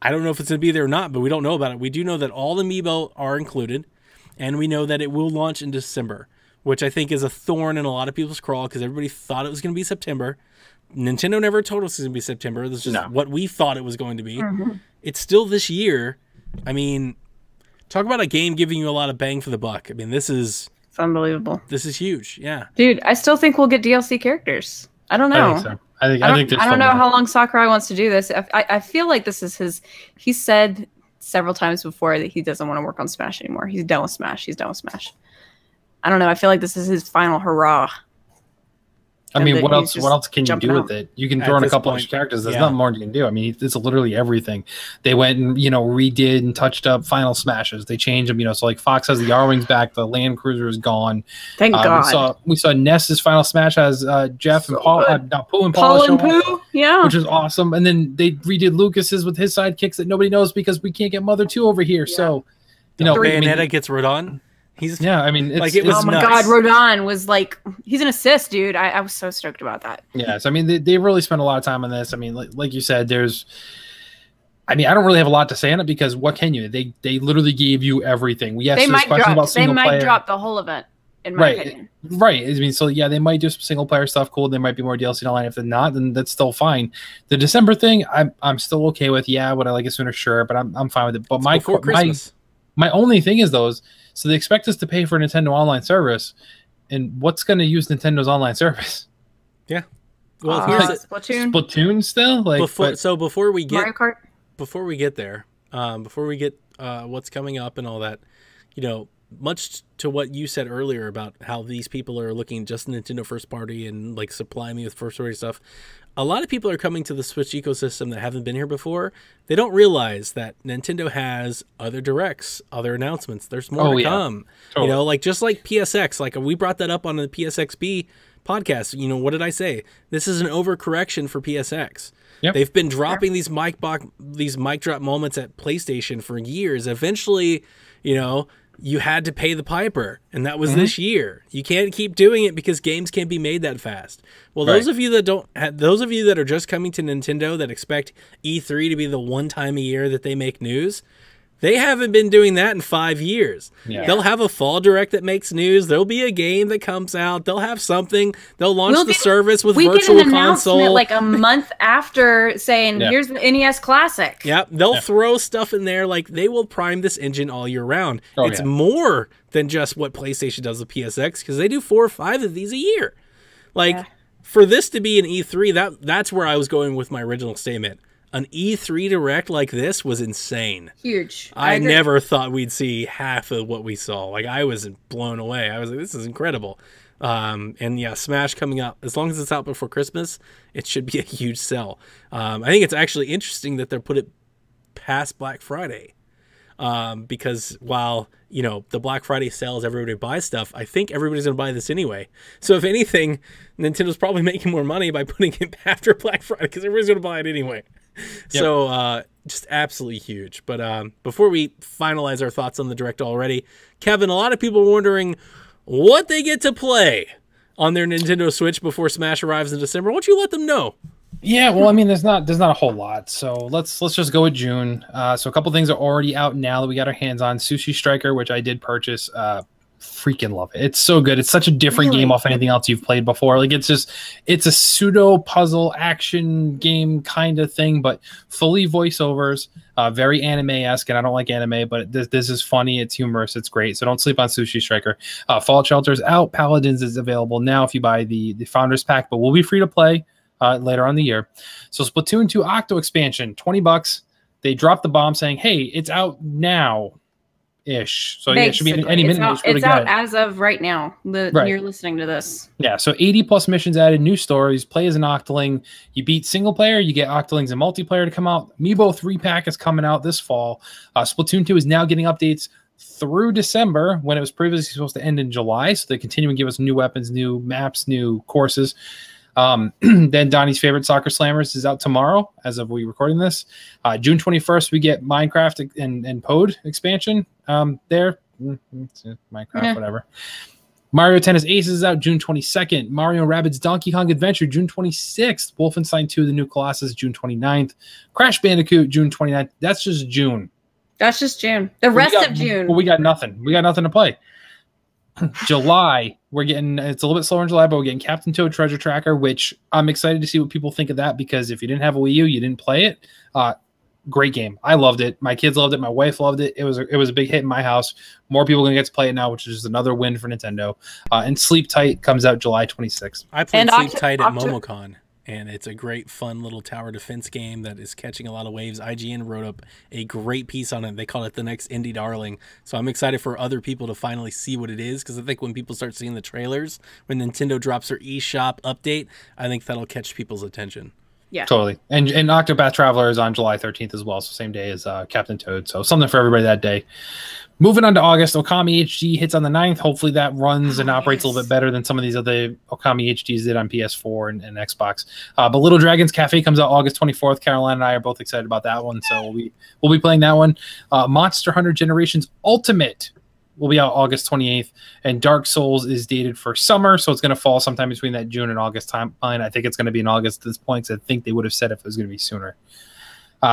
I don't know if it's going to be there or not, but we don't know about it. We do know that all the amiibo are included, and we know that it will launch in December, which I think is a thorn in a lot of people's craw because everybody thought it was going to be September. Nintendo never told us it was going to be September. This is just what we thought it was going to be. It's still this year. I mean, talk about a game giving you a lot of bang for the buck. I mean, it's unbelievable. This is huge. Yeah. Dude, I still think we'll get DLC characters. I don't know. I think I don't know how long Sakurai wants to do this. I feel like this is his. He said several times before that he doesn't want to work on Smash anymore. He's done with Smash. I don't know. I feel like this is his final hurrah. I mean, what else can you do with it? You can throw in a couple of characters. There's nothing more you can do. I mean, it's literally everything. They went and, redid and touched up Final Smashes. They changed them, so like Fox has the Yarwings back, the Land Cruiser is gone. Thank God. We saw Ness's Final Smash has Jeff and Paul, Pooh and Paul and Pooh, yeah. Which is awesome. And then they redid Lucas's with his sidekicks that nobody knows because we can't get Mother 2 over here. Yeah. So, Bayonetta gets Rodon. Oh my God, Rodon was like, he's an assist, dude. I was so stoked about that. Yes, I mean, they really spent a lot of time on this. I mean, like you said, I don't really have a lot to say on it because what can you? They literally gave you everything. They might drop the whole event, in my opinion. Right. I mean, so yeah, they might do some single player stuff. Cool. There might be more DLC online. If they're not, then that's still fine. The December thing, I'm still okay with. Yeah, would I like it sooner? Sure, but I'm fine with it. But my only thing is so they expect us to pay for Nintendo Online service, and what's going to use Nintendo's online service? Yeah, well, here's Splatoon still. Before we get Mario Kart, before we get there, before we get what's coming up and all that, much to what you said earlier about how these people are looking just Nintendo first party and like supply me with first party stuff. A lot of people are coming to the Switch ecosystem that haven't been here before. They don't realize that Nintendo has other directs, other announcements. There's more to come. Totally. Just like PSX, like we brought that up on the PSXB podcast. What did I say? This is an overcorrection for PSX. Yep. They've been dropping these mic drop moments at PlayStation for years. Eventually, you had to pay the piper, and that was this year. You can't keep doing it because games can't be made that fast. Well, those of you that are just coming to Nintendo that expect E3 to be the one time a year that they make news, they haven't been doing that in 5 years. Yeah. They'll have a fall direct that makes news. There'll be a game that comes out. They'll have something. They'll launch the service with Virtual Console. Like a month after saying, here's the NES Classic. Yep. They'll throw stuff in there. Like they will prime this engine all year round. It's more than just what PlayStation does with PSX because they do 4 or 5 of these a year. For this to be an E3, that's where I was going with my original statement. An E3 Direct like this was insane. Huge. I never thought we'd see half of what we saw. Like, I was blown away. I was like, this is incredible. And yeah, Smash coming out. As long as it's out before Christmas, it should be a huge sell. I think it's actually interesting that they're put it past Black Friday. Because while, the Black Friday sales, everybody buys stuff, I think everybody's going to buy this anyway. So if anything, Nintendo's probably making more money by putting it after Black Friday because everybody's going to buy it anyway. Yep. So just absolutely huge. But before we finalize our thoughts on the Direct already, Kevin, a lot of people are wondering what they get to play on their Nintendo Switch before Smash arrives in December. Why don't you let them know? Yeah, well, I mean, there's not a whole lot. So let's just go with June. So a couple things are already out now that we got our hands on. Sushi Striker, which I did purchase. Freaking love it. It's so good. It's such a different game off anything else you've played before. Like it's a pseudo puzzle action game kind of thing, but fully voiceovers, very anime-esque. And I don't like anime, but this is funny. It's humorous. It's great. So don't sleep on Sushi Striker. Fallout Shelter's out. Paladins is available now if you buy the Founders Pack, but will be free to play later on the year. So Splatoon 2 Octo expansion, $20. They dropped the bomb saying, hey, it's out now. Ish. So yeah, it should be any minute. It's out as of right now. You're listening to this. Yeah, so 80 plus missions added, new stories, play as an Octoling. You beat single player, you get Octolings and multiplayer to come out. Amiibo 3-pack is coming out this fall. Splatoon 2 is now getting updates through December when it was previously supposed to end in July. So they continue to give us new weapons, new maps, new courses. Then Donnie's favorite Soccer Slammers is out tomorrow as of we recording this. June 21st, we get Minecraft and Pode expansion there. Minecraft, whatever. Mario Tennis Aces is out June 22nd. Mario & Rabbids Donkey Kong Adventure June 26th. Wolfenstein 2 The New Colossus June 29th. Crash Bandicoot June 29th. That's just June. The rest of June. Well, we got nothing. We got nothing to play. July, it's a little bit slower in July, but we're getting Captain Toad Treasure Tracker, which I'm excited to see what people think of that, because if you didn't have a Wii U, you didn't play it. Great game. I loved it. My kids loved it. My wife loved it. It was a big hit in my house. More people are going to get to play it now, which is another win for Nintendo. And Sleep Tight comes out July 26th. I played Sleep Tight at MomoCon. and it's a great, fun little tower defense game that is catching a lot of waves. IGN wrote up a great piece on it. They call it the next indie darling. So I'm excited for other people to finally see what it is, because I think when people start seeing the trailers, when Nintendo drops their eShop update, I think that'll catch people's attention. Yeah, totally. And Octopath Traveler is on July 13th as well, so same day as Captain Toad. So something for everybody that day. Moving on to August, Okami HD hits on the 9th. Hopefully that runs and operates a little bit better than some of these other Okami HDs did on PS4 and Xbox. But Little Dragons Cafe comes out August 24th. Caroline and I are both excited about that one, so we'll be playing that one. Monster Hunter Generations Ultimate will be out August 28th, and Dark Souls is dated for summer, so it's going to fall sometime between that June and August timeline. I think it's going to be in August at this point, because I think they would have said if it was going to be sooner.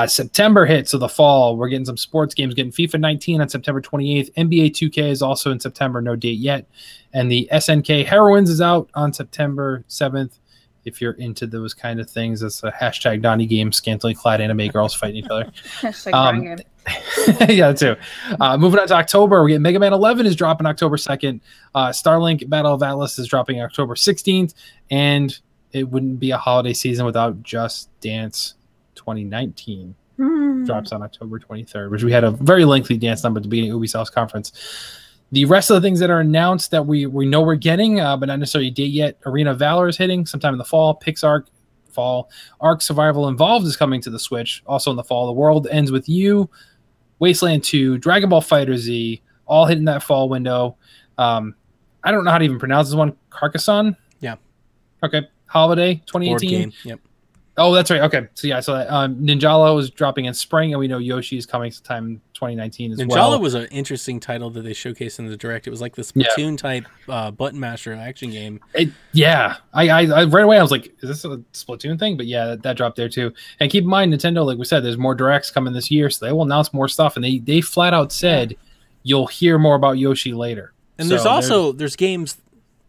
September hits, so the fall, we're getting some sports games, getting FIFA 19 on September 28th. NBA 2K is also in September, no date yet. And the SNK Heroines is out on September 7th. If you're into those kind of things, it's a hashtag Donnie game, scantily clad anime girls fighting each other. Yeah, too. Moving on to October, we get Mega Man 11 is dropping October 2nd. Starlink Battle of Atlas is dropping October 16th. And it wouldn't be a holiday season without Just Dance 2019. Drops on October 23rd, which we had a very lengthy dance number at the beginning of Ubisoft's conference. The rest of the things that are announced that we know we're getting, but not necessarily a date yet. Arena of Valor is hitting sometime in the fall. PixARK fall. Ark Survival Involved is coming to the Switch also in the fall. The World Ends With You, Wasteland 2, Dragon Ball FighterZ, all hitting that fall window. I don't know how to even pronounce this one. Carcassonne? Yeah. Okay. Holiday 2018. Board game. Yep. Oh, that's right. Okay. So yeah, so Ninjala is dropping in spring, and we know Yoshi is coming sometime 2019 as well. Ninjala was an interesting title that they showcased in the Direct. It was like this Splatoon type button masher action game. I right away I was like, is this a Splatoon thing? But yeah, that dropped there too. And keep in mind, Nintendo, like we said, there's more Directs coming this year, so they will announce more stuff. And they flat out said you'll hear more about Yoshi later. And there's games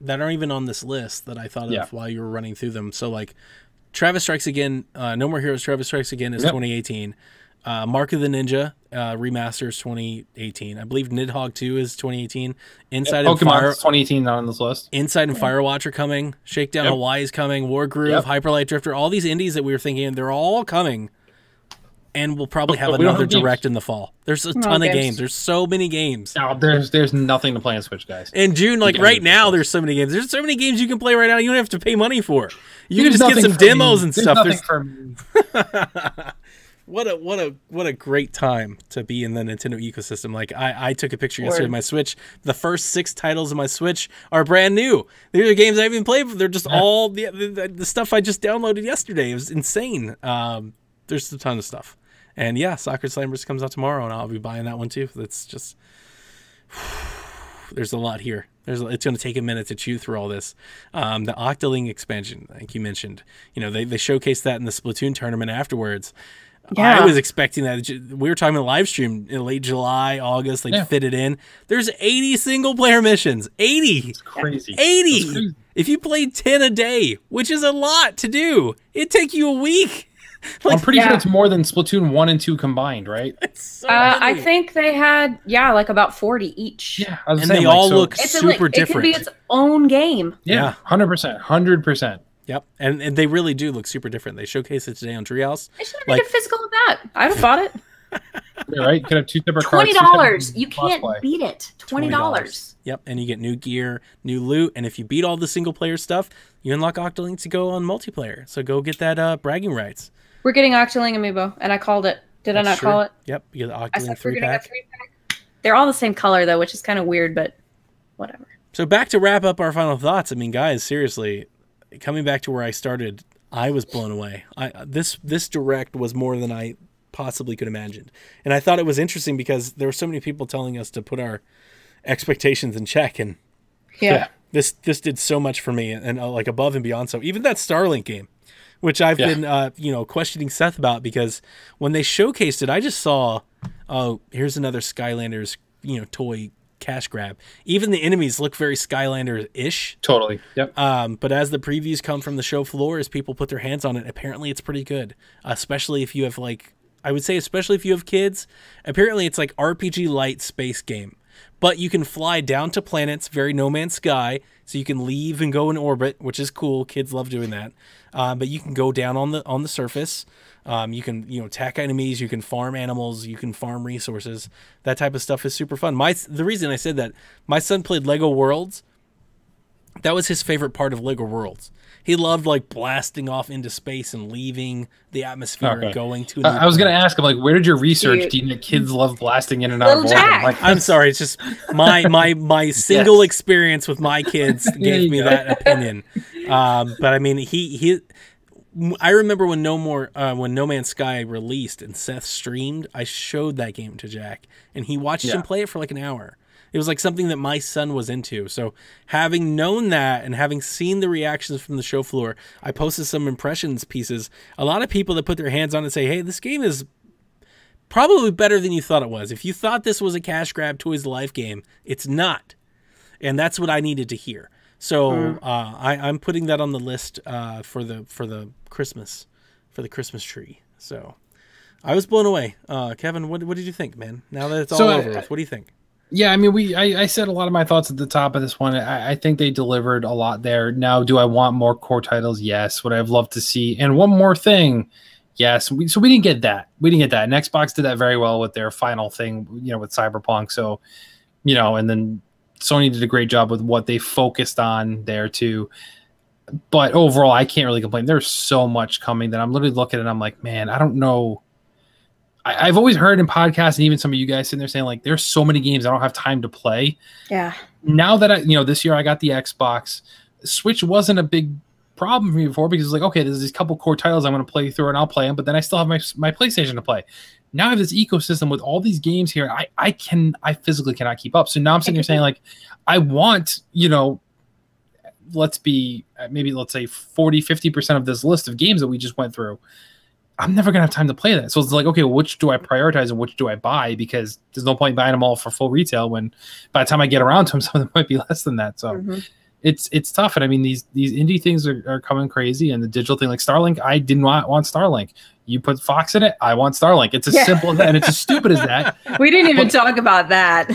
that aren't even on this list that I thought of while you were running through them. So like Travis Strikes Again, No More Heroes, Travis Strikes Again is 2018. Mark of the Ninja remasters 2018. I believe Nidhogg 2 is 2018. Inside and Fire 2018 not on this list. Inside and Firewatch are coming. Shakedown Hawaii is coming. Wargroove, Hyperlight Drifter, all these indies that we were thinking they're all coming. And we'll probably have another Direct in the fall. There's a ton of games. There's so many games. No, there's nothing to play on Switch, guys. In June, like right now, there's so many games. There's so many games you can play right now. You don't have to pay money for. You can just get some demos and stuff. What a great time to be in the Nintendo ecosystem. Like I took a picture yesterday of my Switch. The first 6 titles of my Switch are brand new. These are games I haven't even played. They're just all the stuff I just downloaded yesterday. It was insane. There's a ton of stuff. And yeah, Soccer Slammers comes out tomorrow, and I'll be buying that one too. That's just there's a lot here. It's going to take a minute to chew through all this. The Octoling expansion, like you mentioned, they showcased that in the Splatoon tournament afterwards. Yeah. I was expecting that. We were talking in the live stream in late July, August. They fit it in. There's 80 single player missions. 80. It's crazy. 80. That's crazy. If you played 10 a day, which is a lot to do, it'd take you a week. Like, I'm pretty sure it's more than Splatoon 1 and 2 combined, right? I think they had like about 40 each. Yeah, and they all look super different. It could be its own game. Yeah, 100%. Yep, and they really do look super different. They showcased it today on Treehouse. They should have made a physical of that. I'd have bought it. Yeah, right? Could have 2 separate cards. $20. You can't beat it. $20. Yep, and you get new gear, new loot, and if you beat all the single player stuff, you unlock Octoling to go on multiplayer. So go get that bragging rights. We're getting Octoling Amiibo, and I called it. Did I not call it? Yep, you get the Octoling 3-pack. They're all the same color, though, which is kind of weird, but whatever. So back to wrap up our final thoughts. I mean, guys, seriously, coming back to where I started, I was blown away. This Direct was more than I possibly could imagine. And I thought it was interesting because there were so many people telling us to put our expectations in check. And this did so much for me, and like above and beyond. So even that Starlink game, which I've been, questioning Seth about, because when they showcased it, I just saw, oh, here's another Skylanders, toy cash grab. Even the enemies look very Skylander-ish. Totally. Yep. But as the previews come from the show floor, as people put their hands on it, apparently it's pretty good. Especially if you have especially if you have kids. Apparently it's like RPG light space game. But you can fly down to planets, very No Man's Sky, so you can leave and go in orbit, which is cool. Kids love doing that. but you can go down on the surface. You can attack enemies, you can farm animals, you can farm resources. That type of stuff is super fun. The reason I said that, my son played Lego Worlds. That was his favorite part of Lego Worlds. He loved like blasting off into space and leaving the atmosphere and going to. I was going to ask him, like, where did your research? Do you know kids love blasting in and out of water? Like, I'm sorry, it's just my single experience with my kids gave me that opinion. But I mean, I remember when No Man's Sky released and Seth streamed, I showed that game to Jack, and he watched him play it for like an hour. It was like something that my son was into. So having known that and having seen the reactions from the show floor, I posted some impressions pieces. A lot of people that put their hands on it say, hey, this game is probably better than you thought it was. If you thought this was a cash grab Toys to Life game, it's not. And that's what I needed to hear. So I'm putting that on the list for the Christmas tree. So I was blown away. Kevin, what did you think, man? Now that it's all over with, what do you think? Yeah, I mean, I said a lot of my thoughts at the top of this one. I think they delivered a lot there. Now, do I want more core titles? Yes. Would I have loved to see? And one more thing, yes. So we didn't get that. We didn't get that. And Xbox did that very well with their final thing, with Cyberpunk. So, and then Sony did a great job with what they focused on there too. But overall, I can't really complain. There's so much coming that I'm literally looking at it, I'm like, man, I don't know. I've always heard in podcasts and even some of you guys sitting there saying, like, there's so many games I don't have time to play. Yeah. Now that this year I got the Xbox, Switch wasn't a big problem for me before because it's like, okay, there's these couple core titles I'm going to play through and I'll play them, but then I still have my PlayStation to play. Now I have this ecosystem with all these games here. I physically cannot keep up. So now I'm sitting here saying, like, I want, let's say 40-50% of this list of games that we just went through. I'm never going to have time to play that. So it's like, okay, which do I prioritize and which do I buy? Because there's no point buying them all for full retail when by the time I get around to them, some of them might be less than that. So it's tough. And I mean, these indie things are coming crazy, and the digital thing, like Starlink, I did not want Starlink. You put Fox in it, I want Starlink. It's as simple as that, and it's as stupid as that. We didn't even talk about that.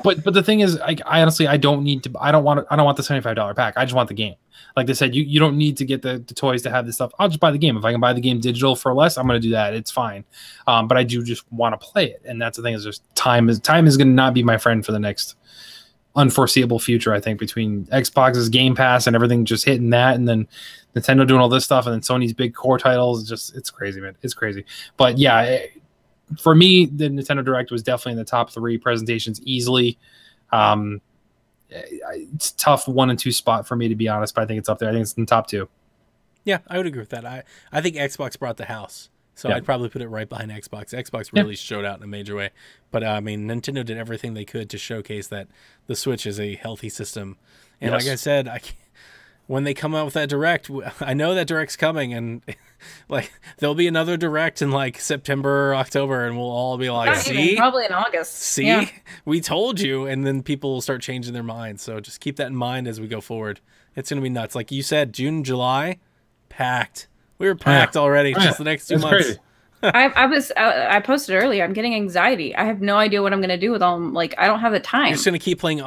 But the thing is, I honestly, I don't want the $75 pack. I just want the game. Like they said, you don't need to get the toys to have this stuff. I'll just buy the game. If I can buy the game digital for less, I'm going to do that. It's fine. But I do just want to play it. And that's the thing, is just time is going to not be my friend for the next unforeseeable future, I think, between Xbox's Game Pass and everything just hitting that, and then Nintendo doing all this stuff, and then Sony's big core titles. It's crazy, man. It's crazy. But yeah, for me, the Nintendo Direct was definitely in the top 3 presentations easily. It's tough 1 and 2 spot for me, to be honest, but I think it's up there. I think it's in the top 2. Yeah, I would agree with that. I think Xbox brought the house, so I'd probably put it right behind Xbox. Xbox really showed out in a major way. But I mean, Nintendo did everything they could to showcase that the Switch is a healthy system. And like I said, when they come out with that Direct, I know that Direct's coming, and like there'll be another Direct in like September or October, and we'll all be like, see? Probably in August. See? We told you. And then people will start changing their minds. So just keep that in mind as we go forward. It's going to be nuts. Like you said, June, July, packed. We were packed already just the next 2 months. Crazy. I posted earlier, I'm getting anxiety. I have no idea what I'm going to do with all, like, I don't have the time. You're just going to keep playing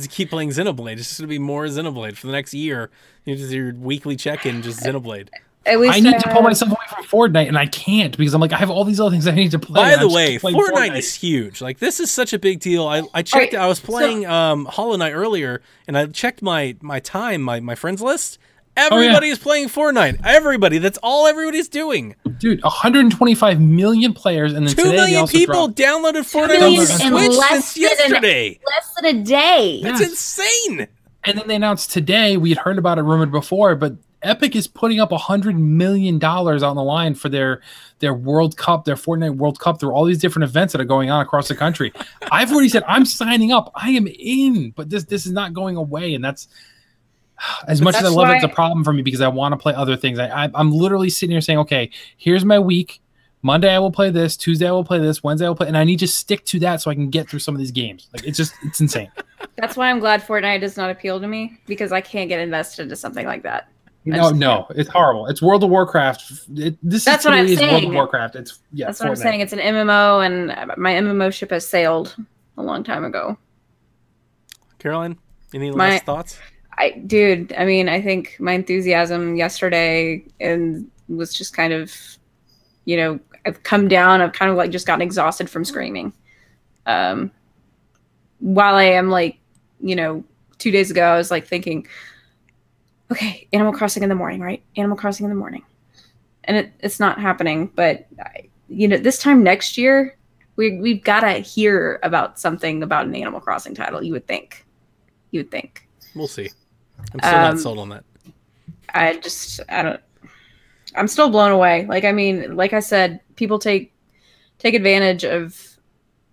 keep playing Xenoblade. It's just going to be more Xenoblade for the next year. Your weekly check-in, just Xenoblade. I need to pull myself away from Fortnite, and I can't, because I'm like, I have all these other things I need to play. By the way, Fortnite is huge. Like, this is such a big deal. I checked. I was playing Hollow Knight earlier, and I checked my time, my friends list. Everybody is playing Fortnite. Everybody. That's all everybody's doing. Dude, 125 million players, and then 2 million people downloaded Fortnite on the Switch since yesterday. Less than a day. That's insane. And then they announced today, we had heard about it rumored before, but Epic is putting up $100 million on the line for their World Cup, their Fortnite World Cup, through all these different events that are going on across the country. I've already said I'm signing up. I am in, but this is not going away, and that's as much as I love it, it's a problem for me because I want to play other things. I'm literally sitting here saying, okay, here's my week. Monday I will play this. Tuesday I will play this. Wednesday I will play, and I need to stick to that so I can get through some of these games. Like it's insane. That's why I'm glad Fortnite does not appeal to me, because I can't get invested into something like that. No, it's horrible. It's World of Warcraft. That's what I'm saying. World of Warcraft. That's what Fortnite. I'm saying. It's an MMO, and my MMO ship has sailed a long time ago. Caroline, any last thoughts? Dude, I mean, I think my enthusiasm yesterday and was just kind of, I've come down. I've kind of like just gotten exhausted from screaming. While I am like, 2 days ago, I was like thinking, okay, Animal Crossing in the morning, right? Animal Crossing in the morning. And it's not happening. But, this time next year, we've got to hear about something about an Animal Crossing title, you would think. We'll see. I'm still not sold on that. I'm still blown away. Like, I mean, like I said, people take advantage of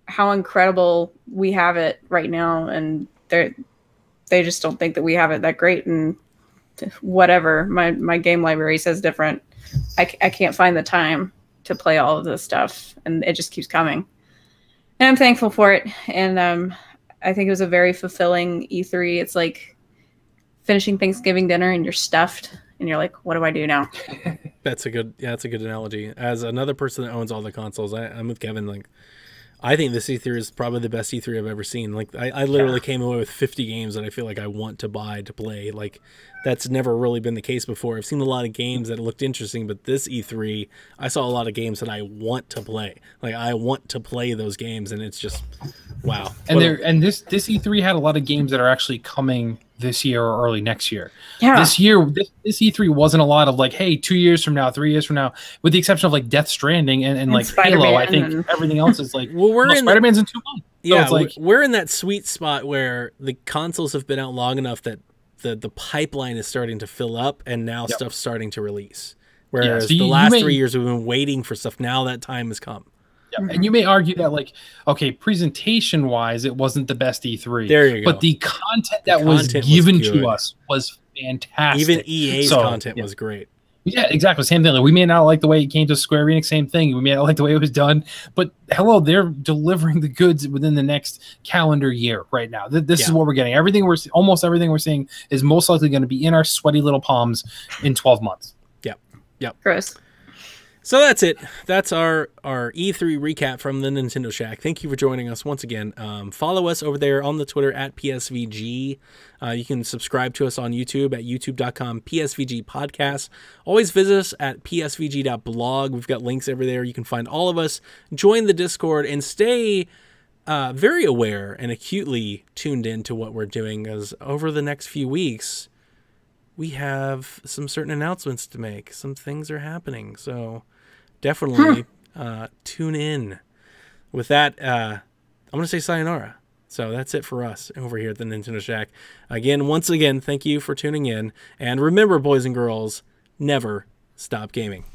how incredible we have it right now, and they just don't think that we have it that great. And whatever, my game library says different. I can't find the time to play all of this stuff, and it just keeps coming. And I'm thankful for it. And I think it was a very fulfilling E3. It's like finishing Thanksgiving dinner and you're stuffed and you're like, what do I do now? That's a good analogy. As another person that owns all the consoles, I'm with Kevin. Like, I think this E3 is probably the best E3 I've ever seen. Like, I literally came away with 50 games that I feel like I want to buy to play. Like, that's never really been the case before. I've seen a lot of games that looked interesting, but this E3, I saw a lot of games that I want to play. Like, I want to play those games, and it's just, wow. And this E3 had a lot of games that are actually coming this year or early next year. Yeah. This year, this E3 wasn't a lot of like, hey, 2 years from now, 3 years from now, with the exception of like Death Stranding and like Halo. I think everything else is like, well, Spider-Man's in 2 months. So yeah, it's like, we're in that sweet spot where the consoles have been out long enough that the pipeline is starting to fill up, and now stuff's starting to release. Whereas the last 3 years we've been waiting for stuff. Now that time has come. Yeah, and you may argue that, like, okay, presentation-wise, it wasn't the best E3. There you go. But the content that was given to us was fantastic. Even EA's content was great. Yeah, exactly. Same thing. Like, we may not like the way it came to Square Enix, same thing. We may not like the way it was done. But, hello, they're delivering the goods within the next calendar year right now. This is what we're getting. Almost everything we're seeing is most likely going to be in our sweaty little palms in 12 months. Yep. Gross. So that's it. That's our E3 recap from the Nintendo Shack. Thank you for joining us once again. Follow us over there on the Twitter at PSVG. You can subscribe to us on YouTube at youtube.com PSVG Podcast. Always visit us at psvg.blog. We've got links over there. You can find all of us. Join the Discord and stay very aware and acutely tuned in to what we're doing, as over the next few weeks, we have some certain announcements to make. Some things are happening. So definitely tune in. With that, I'm going to say sayonara. So that's it for us over here at the Nintendo Shack. Once again, thank you for tuning in. And remember, boys and girls, never stop gaming.